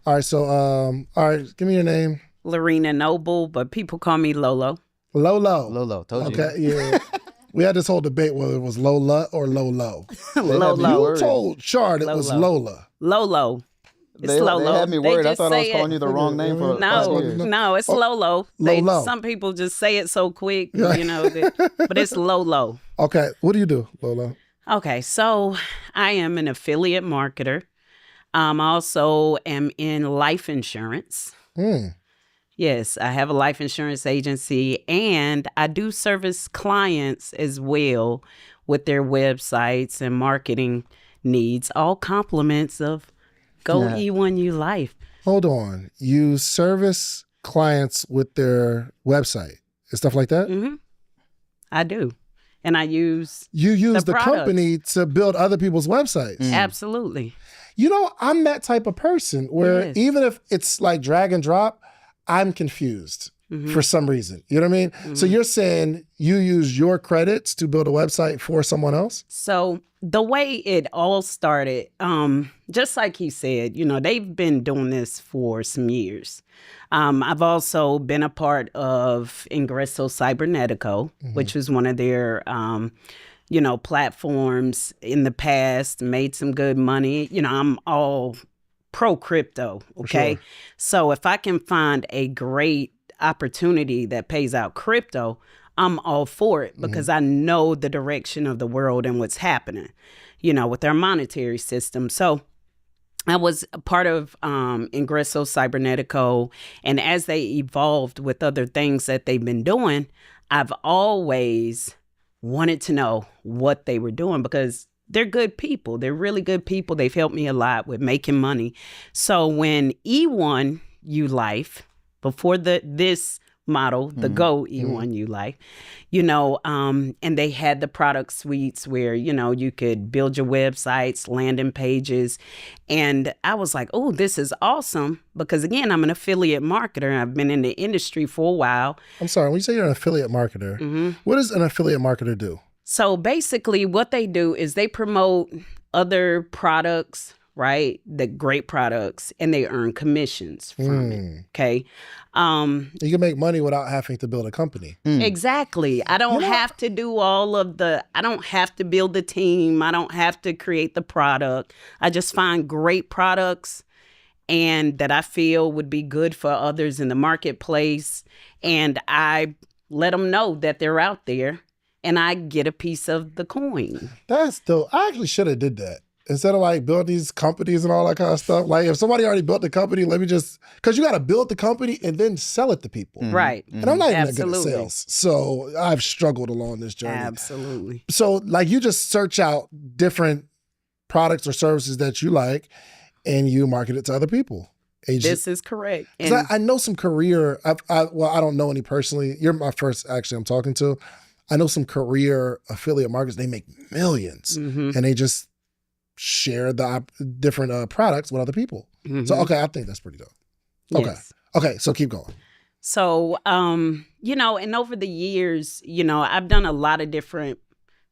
All right, so all right, give me your name. Lorena Noble, but people call me Lolo. Lolo, told you. Okay, yeah. We had this whole debate whether it was Lola or Lolo. Lolo. You told Chard it was Lola. Lolo. It's Lolo. They had me worried. I thought I was calling you the wrong name for years. No, it's Lolo. Some people just say it so quick, but it's Lolo. Okay, what do you do, Lolo? Okay, so I am an affiliate marketer. I also am in life insurance. Yes, I have a life insurance agency, and I do service clients as well with their websites and marketing needs, all compliments of E1U Life. Hold on. You service clients with their website and stuff like that? Mm-hmm. I do. And I use You use the company to build other people's websites. Absolutely. I'm that type of person where even if it's like drag and drop, I'm confused. for some reason. You know what I mean? So you're saying you use your credits to build a website for someone else? So the way it all started, just like he said, they've been doing this for some years. I've also been a part of Ingresso Cybernetico, which was one of their, platforms in the past, made some good money. I'm all pro crypto, okay? Sure. So if I can find a great opportunity that pays out crypto, I'm all for it because I know the direction of the world and what's happening, with our monetary system. So I was a part of Ingresso Cybernetico, and as they evolved with other things that they've been doing, I've always wanted to know what they were doing because they're good people. They're really good people. They've helped me a lot with making money. So when E1U Life, before this model, the Go E1U Life, and they had the product suites where, you could build your websites, landing pages. And I was like, oh, this is awesome. Because again, I'm an affiliate marketer. I've been in the industry for a while. I'm sorry, when you say you're an affiliate marketer, what does an affiliate marketer do? So basically what they do is they promote other products, right? The great products, and they earn commissions from it. Okay. You can make money without having to build a company. Exactly. I don't have to do I don't have to build the team. I don't have to create the product. I just find great products and that I feel would be good for others in the marketplace. And I let them know that they're out there and I get a piece of the coin. That's dope. I actually should have did that. Instead of like building these companies and all that kind of stuff, like if somebody already built the company, let me just, because you got to build the company and then sell it to people. Right. And I'm not even that good at sales. So I've struggled along this journey. Absolutely. So like you just search out different products or services that you like and you market it to other people. This is correct. Because I know some career, I don't know any personally. You're my first actually I'm talking to. I know some career affiliate marketers, they make millions and they just share the different products with other people. So, okay, I think that's pretty dope. Okay. Yes. Okay, so keep going. So, and over the years, I've done a lot of different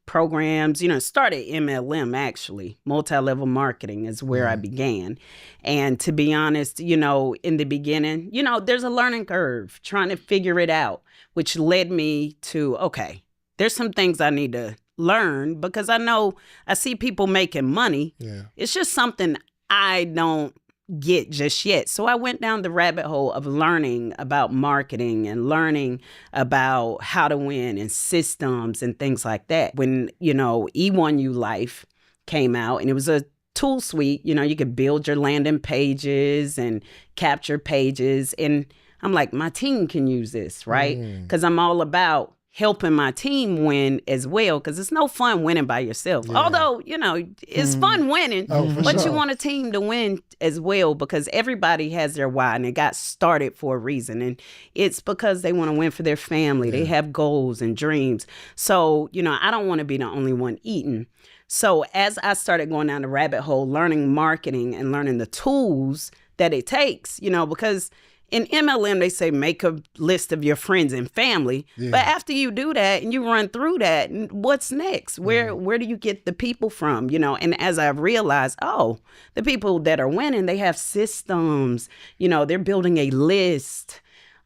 programs, started MLM actually. Multi-level marketing is where I began. And to be honest, in the beginning, there's a learning curve trying to figure it out, which led me to, okay, there's some things I need to learn because I see people making money. Yeah. It's just something I don't get just yet. So I went down the rabbit hole of learning about marketing and learning about how to win and systems and things like that. When, E1U Life came out and it was a tool suite, you could build your landing pages and capture pages. And I'm like, my team can use this, right? Because I'm all about helping my team win as well, because it's no fun winning by yourself. Yeah. Although, it's fun winning, but you want a team to win as well because everybody has their why and it got started for a reason. And it's because they want to win for their family. They have goals and dreams. So, I don't want to be the only one eating. So as I started going down the rabbit hole, learning marketing and learning the tools that it takes, because in MLM, they say make a list of your friends and family. Yeah. But after you do that and you run through that, what's next? Where do you get the people from? And as I've realized, the people that are winning, they have systems. They're building a list.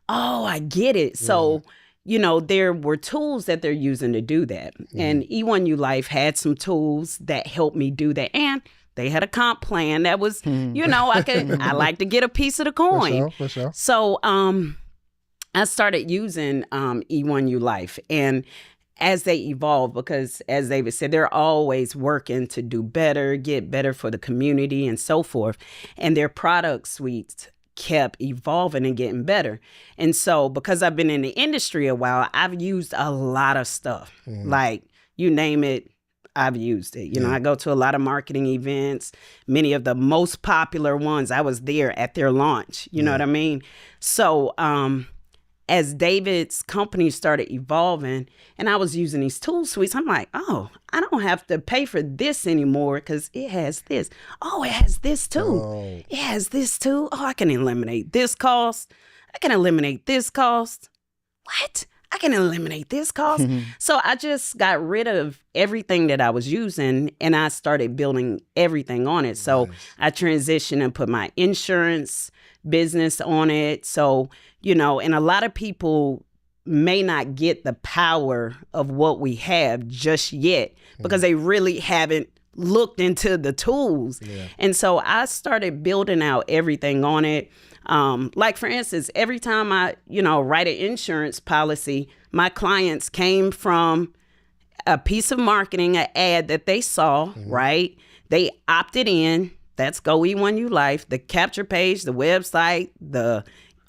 Oh, I get it. So, there were tools that they're using to do that. And E1U Life had some tools that helped me do that. And they had a comp plan that was, I like to get a piece of the coin. For sure. So I started using E1U Life. And as they evolve, because as David said, they're always working to do better, get better for the community and so forth. And their product suites kept evolving and getting better. And so because I've been in the industry a while, I've used a lot of stuff. Like you name it, I've used it. I go to a lot of marketing events. Many of the most popular ones, I was there at their launch. You know what I mean? So as David's company started evolving and I was using these tool suites, I'm like, I don't have to pay for this anymore because it has this. Oh, it has this too. It has this too. Oh, I can eliminate this cost. I can eliminate this cost. What? I can eliminate this cost. So I just got rid of everything that I was using and I started building everything on it. So I transitioned and put my insurance business on it. So, you know, and a lot of people may not get the power of what we have just yet because they really haven't looked into the tools. And so I started building out everything on it. Like for instance, every time I, you know, write an insurance policy, my clients came from a piece of marketing, an ad that they saw, right? They opted in. That's Go E1U Life, the capture page, the website, the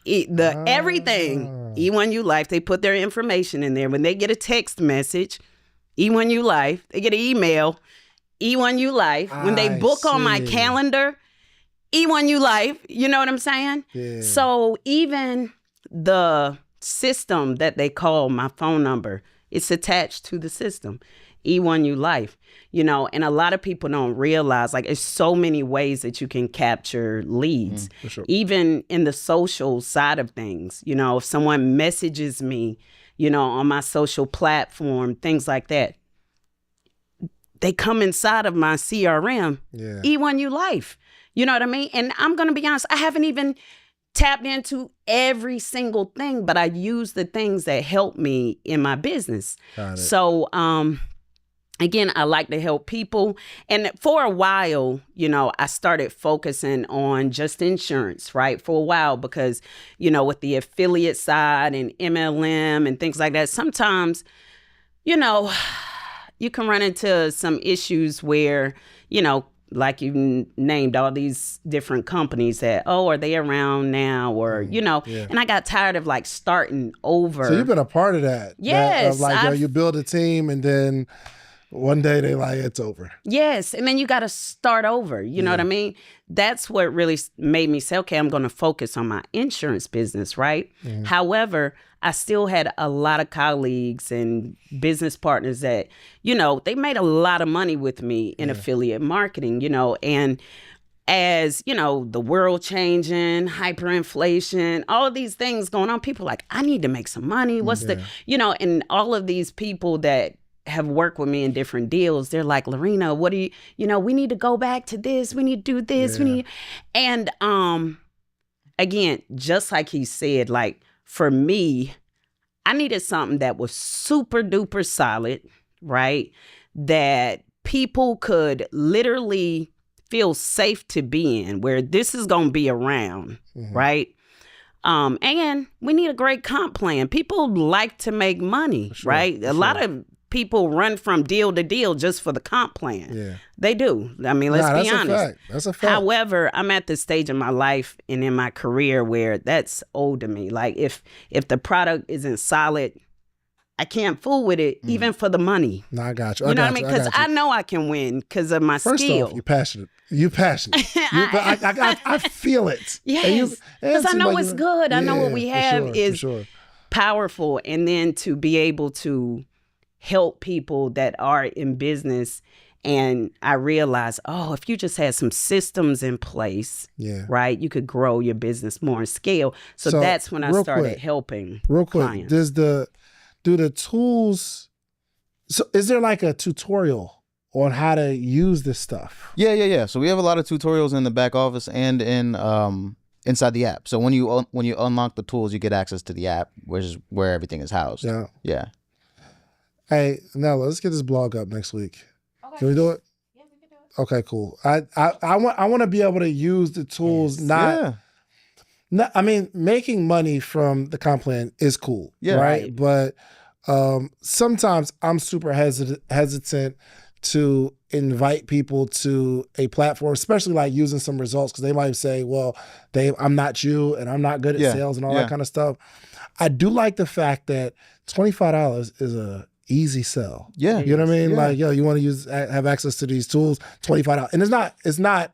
everything. E1U Life, they put their information in there. When they get a text message, E1U Life, they get an email, E1U Life. When they book on my calendar, E1U Life, you know what I'm saying? Yeah. So even the system that they call my phone number, it's attached to the system, E1U Life, you know, and a lot of people don't realize, like, there's so many ways that you can capture leads, for sure. Even in the social side of things, you know, if someone messages me, you know, on my social platform, things like that, they come inside of my CRM, E1U Life. You know what I mean? And I'm going to be honest, I haven't even tapped into every single thing, but I use the things that help me in my business. So, again, I like to help people. And for a while, you know, I started focusing on just insurance, right? For a while, because, you know, with the affiliate side and MLM and things like that, sometimes, you know, you can run into some issues where, you know, like you named all these different companies that, oh, are they around now? Or, you know, and I got tired of like starting over. So you've been a part of that. Yes. Like, you build a team and then one day they like, it's over. Yes. And then you got to start over. You know what I mean? That's what really made me say, okay, I'm going to focus on my insurance business, right? However, I still had a lot of colleagues and business partners that, you know, they made a lot of money with me in affiliate marketing, you know, and as, you know, the world changing, hyperinflation, all of these things going on, people are like, I need to make some money. What's the, you know, and all of these people that have worked with me in different deals, they're like, Lorena, what do you know, we need to go back to this. We need to do this. We need, and again, just like he said, like, for me, I needed something that was super duper solid, right? That people could literally feel safe to be in, where this is going to be around, right? And we need a great comp plan. People like to make money, right? A lot of people run from deal to deal just for the comp plan. They do. I mean, let's be honest. That's a fact. However, I'm at the stage in my life and in my career where that's old to me. Like, if the product isn't solid, I can't fool with it, even for the money. No, I got you. You know what I mean? Because I know I can win because of my skill. First off, you're passionate. I feel it. Yes, because I know like it's good. I know what we have is powerful. And then to be able to help people that are in business. And I realized, oh, if you just had some systems in place, right, you could grow your business more and scale. So that's when I started helping clients. Do the tools, so is there like a tutorial on how to use this stuff? Yeah. So we have a lot of tutorials in the back office and in inside the app. So when you unlock the tools, you get access to the app, which is where everything is housed. Yeah. Hey, now let's get this blog up next week. Okay. Can we do it? Yeah, we can do it. Okay, cool. I want to be able to use the tools. Not, I mean, making money from the comp plan is cool, right? But sometimes I'm super hesitant to invite people to a platform, especially like using some results, because they might say, well, Dave, I'm not you and I'm not good at sales and all that kind of stuff. I do like the fact that $25 is a easy sell. You know what I mean? Like, yo, you want to have access to these tools, $25. And it's not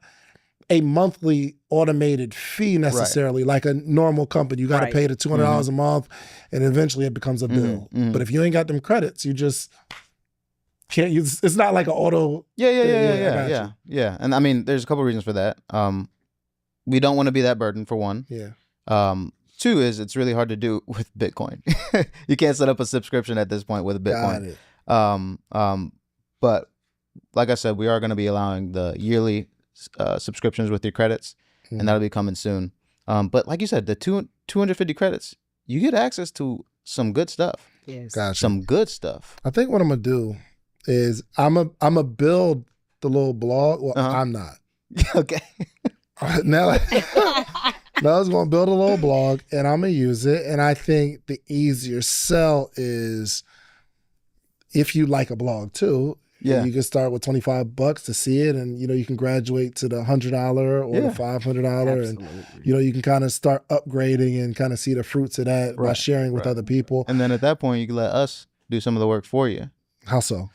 a monthly automated fee necessarily, like a normal company. You got to pay the $200 a month, and eventually it becomes a bill. But if you ain't got them credits, you just can't use. It's not like an auto. Yeah. And I mean, there's a couple of reasons for that. We don't want to be that burden, for one. Two is it's really hard to do with Bitcoin. You can't set up a subscription at this point with Bitcoin. Got it. But like I said, we are going to be allowing the yearly subscriptions with your credits, and that'll be coming soon. But like you said, the 250 credits, you get access to some good stuff. Yes. Gotcha. Some good stuff. I think what I'm gonna do is I'm a build the little blog. Well, I'm not. Okay. Now I was gonna build a little blog and I'm gonna use it. And I think the easier sell is if you like a blog too. Yeah. You can start with $25 to see it, and you can graduate to the $100 or the $500, and you can kind of start upgrading and kind of see the fruits of that by sharing with other people. And then at that point, you can let us do some of the work for you. How so?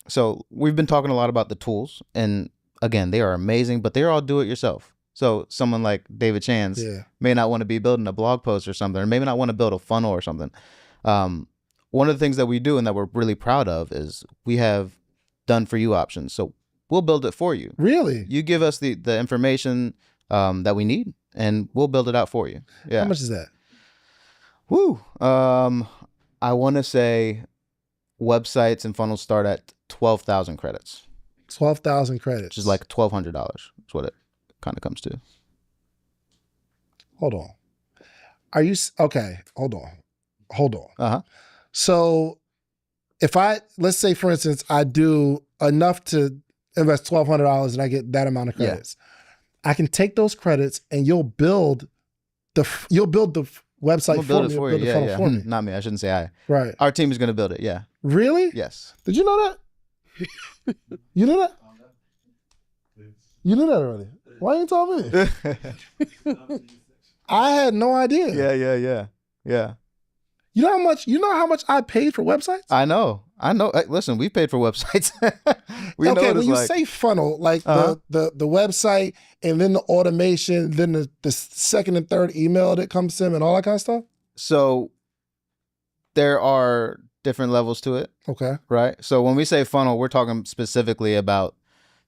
So we've been talking a lot about the tools, and again, they are amazing, but they're all do it yourself. So someone like David Chance may not want to be building a blog post or something, or maybe not want to build a funnel or something. One of the things that we do and that we're really proud of is we have done for you options. So we'll build it for you. Really? You give us the information that we need, and we'll build it out for you. Yeah. How much is that? Woo. I want to say websites and funnels start at 12,000 credits. 12,000 credits. Which is like $1,200. That's what it kind of comes to. Hold on. Are you okay? Hold on. Uh-huh. So let's say for instance, I do enough to invest $1,200 and I get that amount of credits. I can take those credits and you'll build the website for me. Build the funnel for me. Not me. I shouldn't say I. Right. Our team is going to build it. Yeah. Really? Yes. Did you know that? You knew that? You knew that already. Why you ain't told me? I had no idea. Yeah. You know how much I paid for websites? I know. Hey, listen, we paid for websites. We know okay, what when it's you like. say funnel, like the website and then the automation, then the second and third email that comes in and all that kind of stuff? So there are different levels to it. Okay. Right? So when we say funnel, we're talking specifically about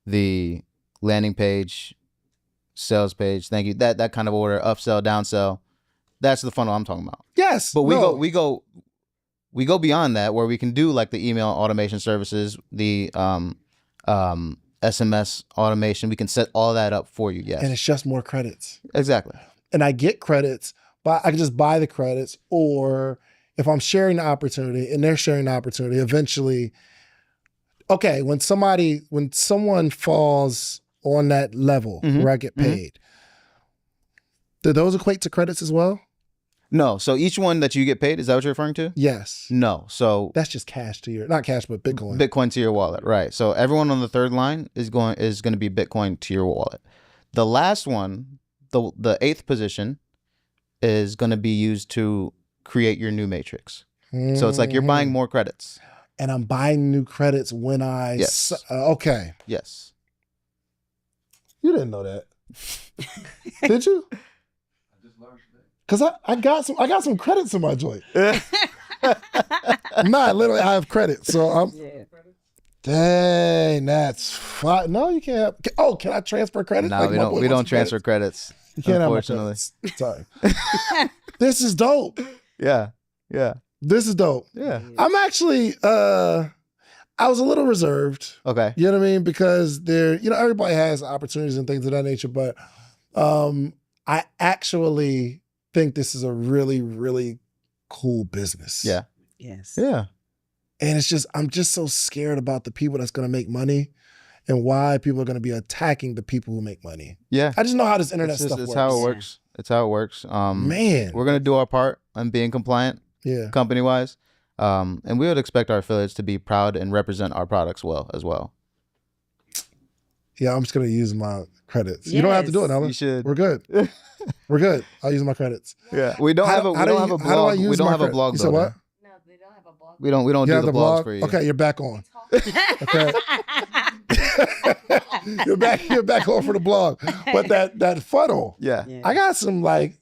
the landing page, sales page, thank you, that kind of order, upsell, downsell. That's the funnel I'm talking about. Yes. But we go beyond that, where we can do like the email automation services, the SMS automation. We can set all that up for you. Yes. And it's just more credits. Exactly. And I get credits, but I can just buy the credits, or if I'm sharing the opportunity and they're sharing the opportunity, eventually, okay, when someone falls on that level where I get paid, do those equate to credits as well? No. So each one that you get paid, is that what you're referring to? Yes. No. So that's just cash to not cash, but Bitcoin. Bitcoin to your wallet, right? So everyone on the third line is going to be Bitcoin to your wallet. The last one, the eighth position, is going to be used to create your new matrix. So it's like you're buying more credits. And I'm buying new credits when I... Yes. Okay. Yes. You didn't know that. Did you? Because I got some credits in my joint. Not literally, I have credits. So I'm... Yeah. Dang, that's fine. No, you can't. Can I transfer credits? No, we don't transfer credits. You can't unfortunately. Have my credits. Sorry. This is dope. Yeah. This is dope. Yeah. I'm actually, I was a little reserved. Okay. You know what I mean? Because everybody has opportunities and things of that nature, but I actually think this is a really, really cool business. Yeah. Yes. Yeah. And I'm just so scared about the people that's going to make money and why people are going to be attacking the people who make money. Yeah. I just know how this internet stuff works. It's how it works. It's how it works. Man. We're going to do our part on being compliant company-wise. And we would expect our affiliates to be proud and represent our products well as well. Yeah, I'm just going to use my credits. Yes. You don't have to do it, Ellen. You should. We're good. We're good. I'll use my credits. Yeah. We don't have a blog. We don't have a blog. You said what? No, they don't have a blog. We don't do the blogs for you. Okay, you're back on. Okay. you're back on for the blog. But that funnel. Yeah. I got some I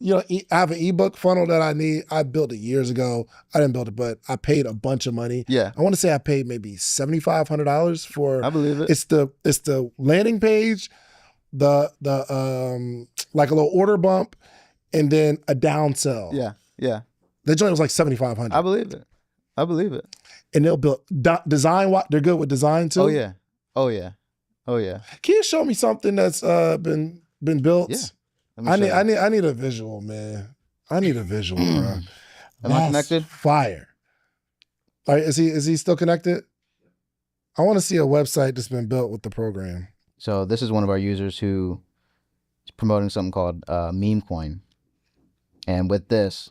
have an ebook funnel that I need. I built it years ago. I didn't build it, but I paid a bunch of money. Yeah. I want to say I paid maybe $7,500 for. I believe it. It's the landing page, the like a little order bump, and then a down sell. Yeah. Yeah. The joint was like 7,500. I believe it. I believe it. And they'll build design. They're good with design too. Oh yeah. Oh yeah. Oh yeah. Can you show me something that's been built? Yeah. Let me show you. I need a visual, man. I need a visual, bro. Am I connected? Fire. All right, is he still connected? I want to see a website that's been built with the program. So this is one of our users who is promoting something called meme coin. And with this,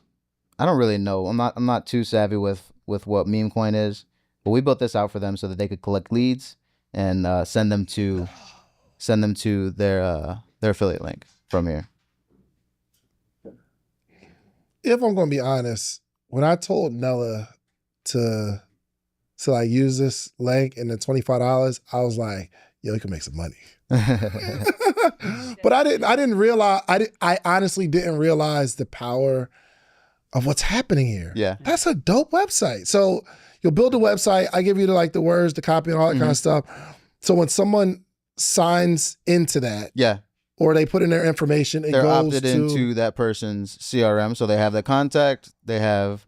I don't really know. I'm not too savvy with what meme coin is, but we built this out for them so that they could collect leads and send them to their affiliate link from here. If I'm going to be honest, when I told Nella to like use this link and the $25, I was like, yo, you can make some money. But I didn't realize, I honestly didn't realize the power of what's happening here. Yeah. That's a dope website. So you'll build a website. I give you the words, the copy, and all that kind of stuff. So when someone signs into that, Yeah. or they put in their information, it They're goes opted to into that person's CRM, so they have the contact. They have.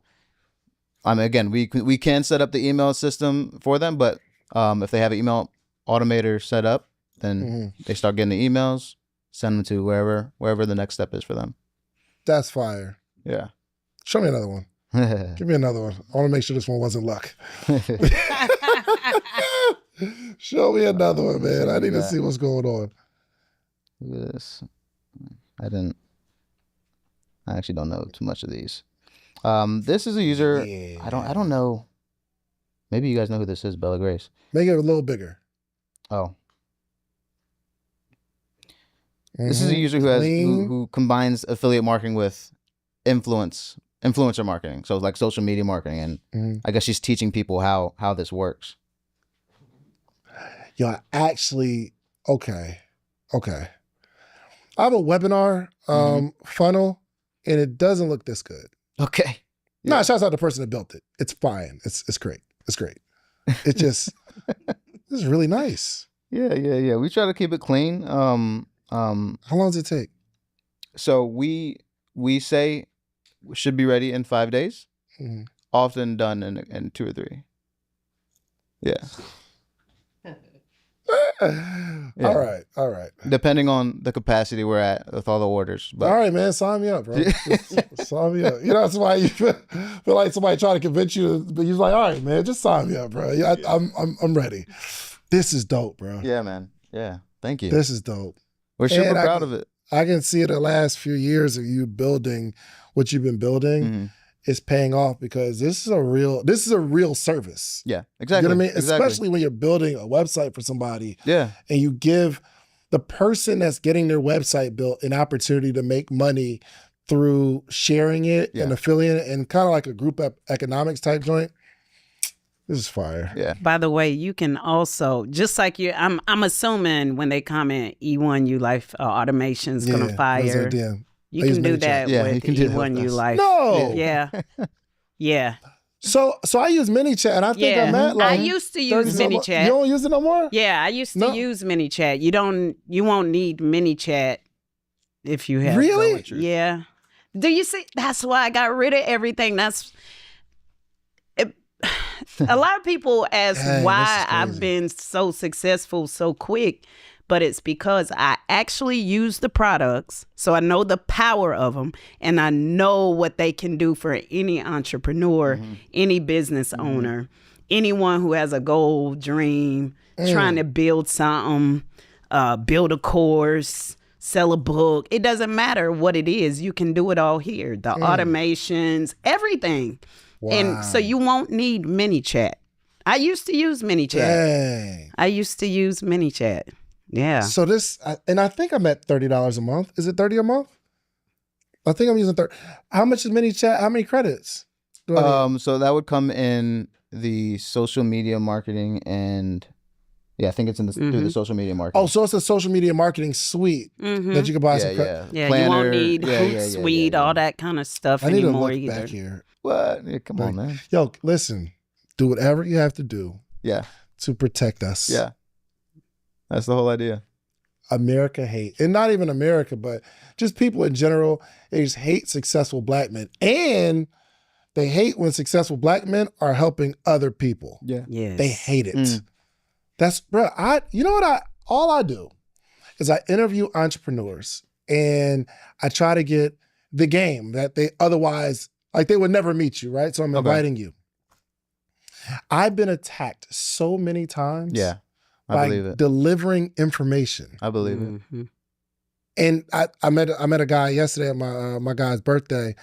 I mean, again, we can set up the email system for them, but if they have an email automator set up, then they start getting the emails, send them to wherever the next step is for them. That's fire. Yeah. Show me another one. Give me another one. I want to make sure this one wasn't luck. Show me another one, man. I need to see what's going on. Look at this. I actually don't know too much of these. This is a user. Yeah. I don't know. Maybe you guys know who this is, Bella Grace. Make it a little bigger. Oh. This is a user who combines affiliate marketing with influencer marketing. So like social media marketing. And I guess she's teaching people how this works. Yo, okay. I have a webinar funnel, and it doesn't look this good. Okay. Yeah. No, shouts out to the person that built it. It's fine. It's great. It's great. It just this is really nice. Yeah. We try to keep it clean. How long does it take? So we say we should be ready in 5 days. Often done in 2 or 3. Yeah. All right. Depending on the capacity we're at with all the orders. But. All right, man. Sign me up, bro. Sign me up. You know, that's why you feel like somebody trying to convince you, but you're like, all right, man, just sign me up, bro. Yeah, I'm ready. This is dope, bro. Yeah, man. Yeah. Thank you. This is dope. We're super proud of it. I can see the last few years of you building what you've been building is paying off, because this is a real service. Yeah, exactly. You know what I mean? Exactly. Especially when you're building a website for somebody. Yeah. And you give the person that's getting their website built an opportunity to make money through sharing it and affiliate it, and kind of like a group economics type joint. This is fire. Yeah. By the way, you can also, just like you, I'm assuming when they comment E1U Life automation's gonna fire. You can do that with E1U Life. No. Yeah. Yeah. So I use ManyChat, and I think I'm at like I used to use ManyChat. You don't use it no more? Yeah, I used to use ManyChat. You won't need ManyChat if you have Really? Yeah. Do you see? That's why I got rid of everything. A lot of people ask why I've been so successful so quick, but it's because I actually use the products, so I know the power of them, and I know what they can do for any entrepreneur, any business owner, anyone who has a goal, dream, trying to build something, build a course, sell a book. It doesn't matter what it is. You can do it all here. The automations, everything. Wow. And so you won't need ManyChat. I used to use ManyChat. Dang. I used to use ManyChat. Yeah. So this, and I think I'm at $30 a month. Is it $30 a month? I think I'm using 30. How much is ManyChat? How many credits? So that would come in the social media marketing, and I think it's in through the social media marketing. Oh, so it's a social media marketing suite that you can buy some credits. Yeah, Planner, you won't need Hootsuite, all that kind of stuff I need anymore to look either. back here. What? Yeah, come on, man. Yo, listen, do whatever you have to do Yeah. to protect us. Yeah. That's the whole idea. America hate, and not even America, but just people in general, they just hate successful black men. And they hate when successful black men are helping other people. Yeah. Yes. They hate it. That's, bro, you know what all I do is I interview entrepreneurs and I try to get the game that they otherwise, like they would never meet you, right? So I'm inviting you. I've been attacked so many times. Yeah. I by believe it. delivering information. I believe it. And I met a guy yesterday at my guy's birthday,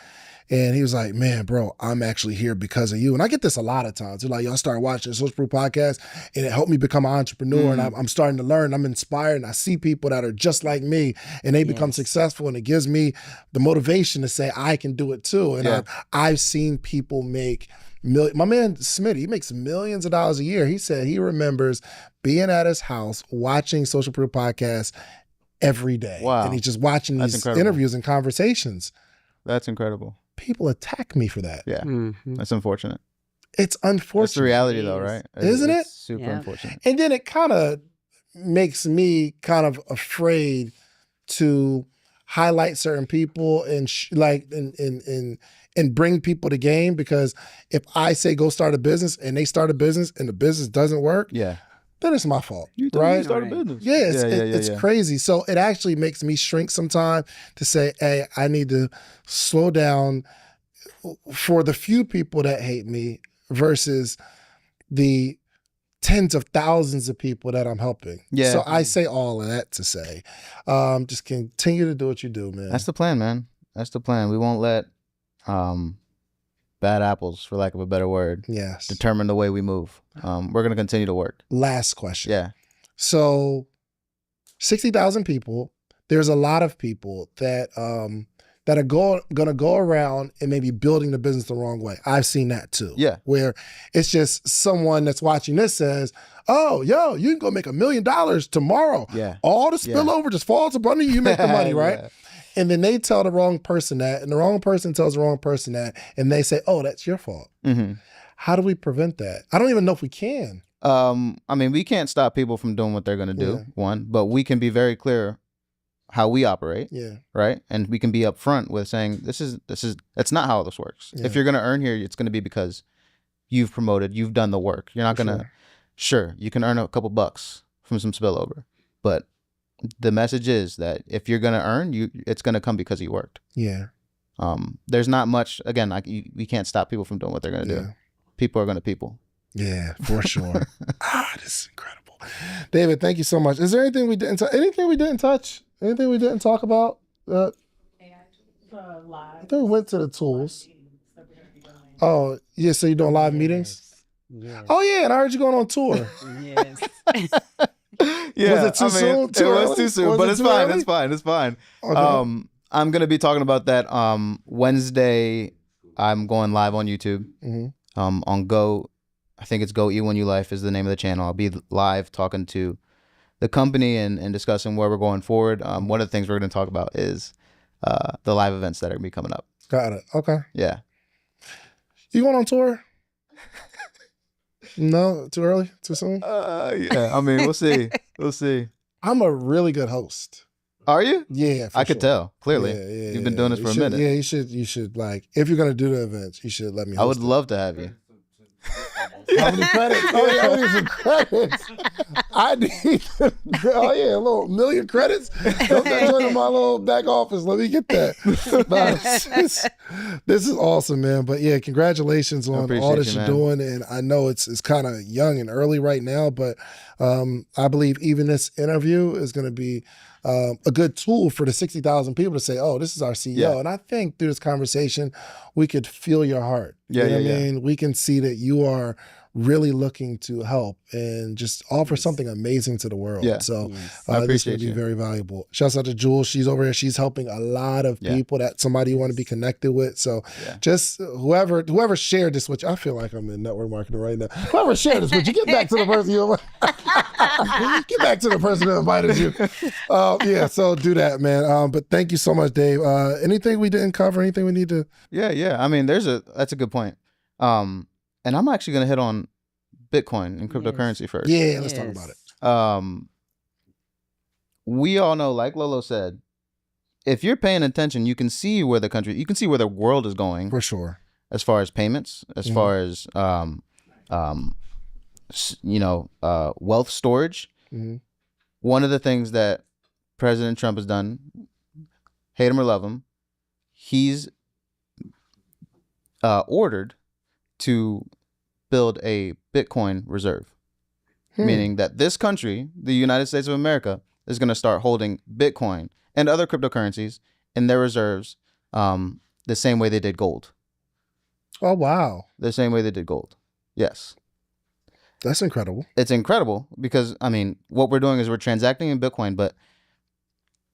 and he was like, "Man, bro, I'm actually here because of you." And I get this a lot of times. They're like, "Y'all started watching the Social Proof podcast, and it helped me become an entrepreneur. And I'm starting to learn. I'm inspired, and I see people that are just like me, and they become successful, and it gives me the motivation to say I can do it too." And I've seen people make my man Smitty, he makes millions of dollars a year. He said he remembers being at his house watching Social Proof podcast every day. Wow. And he's just watching these interviews and conversations. That's incredible. People attack me for that. Yeah. That's unfortunate. It's unfortunate. That's the reality though, right? Isn't it? It's super unfortunate. And then it kind of makes me kind of afraid to highlight certain people and and bring people to game, because if I say go start a business and they start a business and the business doesn't work, then it's my fault, right? You start a business. It's crazy. So it actually makes me shrink sometimes to say, hey, I need to slow down for the few people that hate me versus the tens of thousands of people that I'm helping. Yeah. So I say all of that to say, just continue to do what you do, man. That's the plan, man. That's the plan. We won't let bad apples, for lack of a better word, determine the way we move. We're going to continue to work. Last question. Yeah. So 60,000 people, there's a lot of people that that are going to go around and maybe building the business the wrong way. I've seen that too. Yeah. Where it's just someone that's watching this says, "Oh, yo, you can go make $1 million tomorrow. Yeah. All the spillover just falls upon you. You make the money, right?" And then they tell the wrong person that, and the wrong person tells the wrong person that, and they say, "Oh, that's your fault." How do we prevent that? I don't even know if we can. I mean, we can't stop people from doing what they're going to do, one, but we can be very clear how we operate, right? And we can be upfront with saying, that's not how this works. If you're going to earn here, it's going to be because you've promoted, you've done the work. You're not going to, sure, you can earn a couple bucks from some spillover, but the message is that if you're going to earn, it's going to come because you worked. Yeah. There's not much, again, we can't stop people from doing what they're going to do. People are going to people. Yeah, for sure. This is incredible. David, thank you so much. Is there anything we didn't touch? Anything we didn't talk about? I think we went to the tools. Oh, yeah, so you're doing live meetings? Yes. Oh, yeah, and I heard you going on tour. Yes. Was it too soon? It was too soon, but it's fine. It's fine. It's fine. Okay. I'm going to be talking about that Wednesday. I'm going live on YouTube. On Go, I think it's Go E1U Life is the name of the channel. I'll be live talking to the company and discussing where we're going forward. One of the things we're going to talk about is the live events that are going to be coming up. Got it. Okay. Yeah. You going on tour? No? Too early? Too soon? Yeah. I mean, we'll see. We'll see. I'm a really good host. Are you? Yeah, I could tell, clearly. You've been doing this for a minute. Yeah, you should like, if you're going to do the events, you should let me host I would love to have you. How many credits? Oh, yeah, I need some credits. I need, a little million credits. Don't join my little back office. Let me get that. This is awesome, man. But yeah, congratulations on all that you're doing. And I know it's kind of young and early right now, but I believe even this interview is going to be a good tool for the 60,000 people to say, "Oh, this is our CEO." Yeah. And I think through this conversation, we could feel your heart. You know what I mean? We can see that you are really looking to help and just offer something amazing to the world. Yeah. So this would be very valuable. Shouts out to Jules. She's over here. She's helping a lot of people that somebody you want to be connected with. So just whoever shared this with you, I feel like I'm in network marketing right now. Whoever shared this with you, get back to the person get back to the person who invited you. So do that, man. But thank you so much, Dave. Anything we didn't cover? Anything we need to? Yeah. I mean, that's a good point. And I'm actually going to hit on Bitcoin and cryptocurrency first. Yeah, let's talk about it. we all know, like Lolo said, if you're paying attention, you can see where the world is going For sure. as far as payments, as far as wealth storage. Mm-hmm. One of the things that President Trump has done, hate him or love him, he's ordered to build a Bitcoin reserve, meaning that this country, the United States of America, is going to start holding Bitcoin and other cryptocurrencies in their reserves the same way they did gold. Oh, wow. The same way they did gold. Yes. That's incredible. It's incredible because, I mean, what we're doing is we're transacting in Bitcoin, but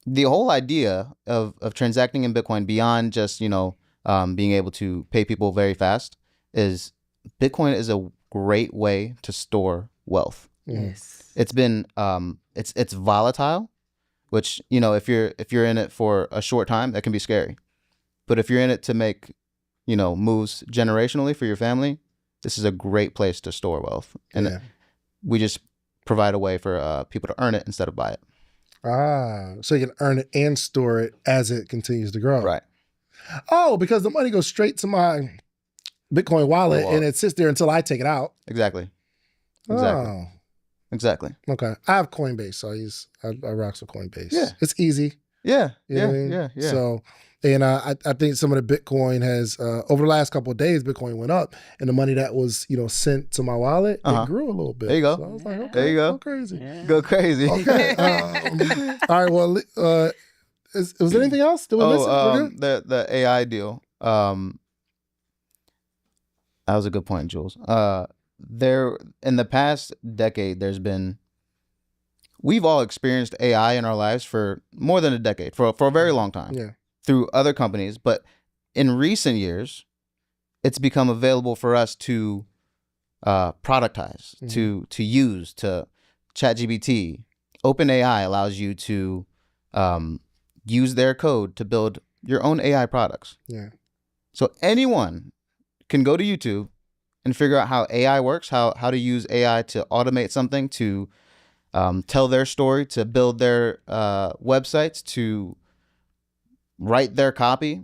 the whole idea of transacting in Bitcoin beyond just, being able to pay people very fast is Bitcoin is a great way to store wealth. Yes. It's been it's volatile, which, if you're in it for a short time, that can be scary. But if you're in it to make, moves generationally for your family, this is a great place to store wealth. And we just provide a way for people to earn it instead of buy it. So you can earn it and store it as it continues to grow. Right. Oh, because the money goes straight to my Bitcoin wallet and it sits there until I take it out. Exactly. Oh. Exactly. Okay. I have Coinbase, so I rock with Coinbase. Yeah. It's easy. Yeah. You know what I mean? Yeah. So, and I think some of the Bitcoin has, over the last couple of days, Bitcoin went up, and the money that was, sent to my wallet, it grew a little bit. There you go. So I was like, okay, there you go. Go crazy. Yeah. Go crazy. Okay. All right. Well, was there anything else? Did we miss it? The AI deal. That was a good point, Jules. There in the past decade, we've all experienced AI in our lives for more than a decade, for a very long time. Yeah. Through other companies, but in recent years, it's become available for us to productize, to use, to ChatGPT. OpenAI allows you to use their code to build your own AI products. Yeah. So anyone can go to YouTube and figure out how AI works, how to use AI to automate something, to tell their story, to build their websites, to write their copy.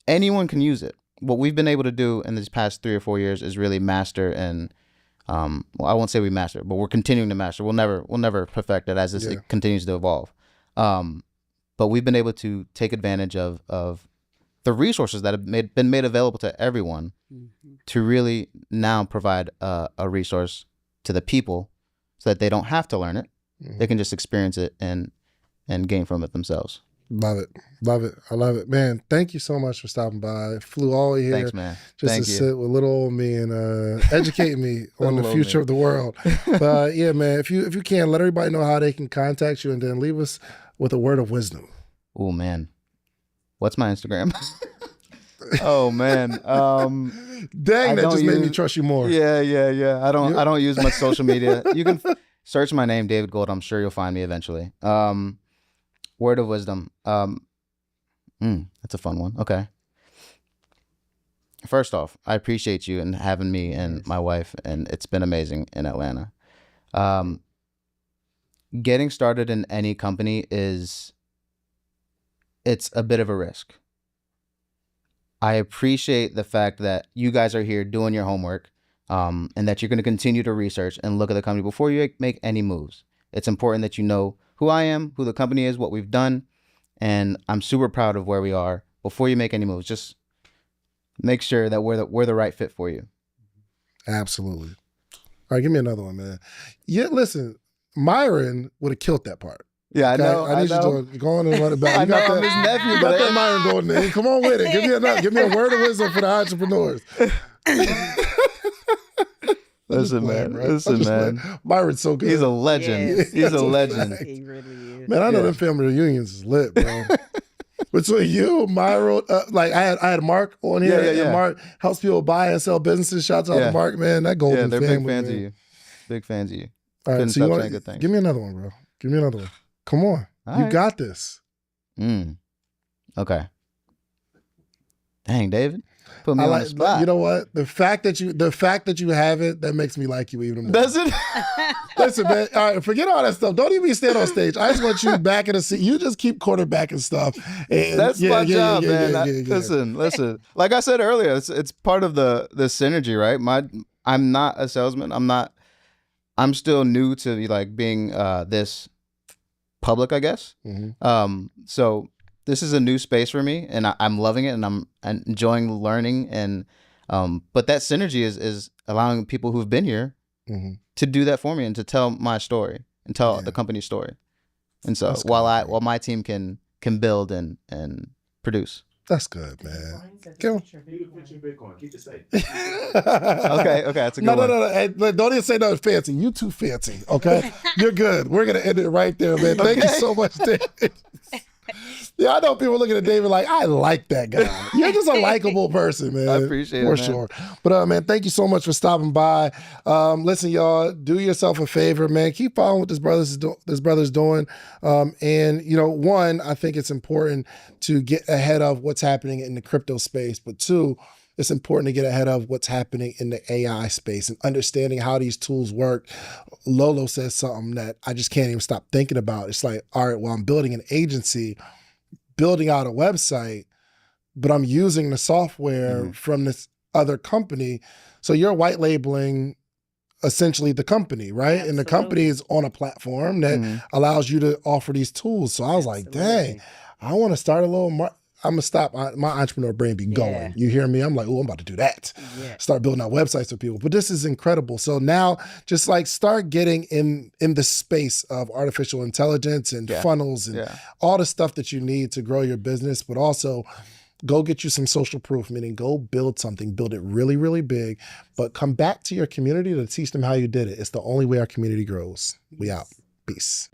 Anyone can use it. What we've been able to do in these past 3 or 4 years is really master and I won't say we master, but we're continuing to master. We'll never perfect it as it continues to evolve. But we've been able to take advantage of the resources that have been made available to everyone to really now provide a resource to the people so that they don't have to learn it. They can just experience it and gain from it themselves. Love it. I love it. Man, thank you so much for stopping by. Flew all the way here. Thanks, man. Just to sit with little old me and educate me on the future of the world. But yeah, man, if you can, let everybody know how they can contact you and then leave us with a word of wisdom. Oh, man. What's my Instagram? Oh, man. Dang, that just made me trust you more. Yeah. I don't use much social media. You can search my name, David Gold. I'm sure you'll find me eventually. Word of wisdom. That's a fun one. Okay. First off, I appreciate you and having me and my wife, and it's been amazing in Atlanta. Getting started in any company it's a bit of a risk. I appreciate the fact that you guys are here doing your homework, and that you're going to continue to research and look at the company before you make any moves. It's important that you know who I am, who the company is, what we've done, and I'm super proud of where we are. Before you make any moves, just make sure that we're the right fit for you. Absolutely. All right, give me another one, man. Yeah, listen, Myron would have killed that part. Yeah, Okay? I need you to go on and run it back. You got that, his nephew, you got that Myron going in. Come on with it. Give me a word of wisdom for the entrepreneurs. Listen, man. Myron's so good. He's a legend. Yes. He's a legend. He really is. Man, I know them family reunions is lit, bro. Between you, Myron, like I had Mark on here, and Mark helps people buy and sell businesses. Shouts out to Mark, man. That golden they're family. Big fans man. of you. Big fans of you. All right, Couldn't so stop saying good things. give me another one, bro. Give me another one. Come on, All you right. got this. Okay. Dang, David. Put me I on like, the spot. you know what? The fact that you have it, that makes me like you even more. Does it? Listen, man. All right, forget all that stuff. Don't even stand on stage. I just want you back in the seat. You just keep quarterbacking stuff. And That's my job, man. Yeah. Listen. Like I said earlier, it's part of the synergy, right? I'm not a salesman. I'm still new to like being this public, I guess. Mm-hmm. So this is a new space for me, and I'm loving it, and I'm enjoying learning. And but that synergy is allowing people who've been here to do that for me and to tell my story and tell the company's story. And so while my team can build and produce. That's good, man. Okay, that's a good one. No. Hey, don't even say nothing fancy. You too fancy, okay? You're good. We're going to end it right there, man. Thank you so much, David. Yeah, I know people looking at David like, I like that guy. You're just a likable person, man. I appreciate it, for man. sure. But man, thank you so much for stopping by. Listen, y'all, do yourself a favor, man. Keep following what this brother's doing. And you know, one, I think it's important to get ahead of what's happening in the crypto space, but two, it's important to get ahead of what's happening in the AI space and understanding how these tools work. Lolo says something that I just can't even stop thinking about. It's like, all right, well, I'm building an agency, building out a website, but I'm using the software from this other company. So you're white labeling essentially the company, right? Absolutely. And the company is on a platform that allows you to offer these tools. So I was like, dang, I want to start a little I'm gonna stop. My entrepreneur brain be going. Yeah. You hear me? I'm like, oh, I'm about to do that. Yeah. Start building out websites for people. But this is incredible. So now just like start getting in the space of artificial intelligence and funnels and all the stuff that you need to grow your business, but also go get you some social proof, meaning go build something, build it really, really big, but come back to your community to teach them how you did it. It's the only way our community grows. We out. Peace.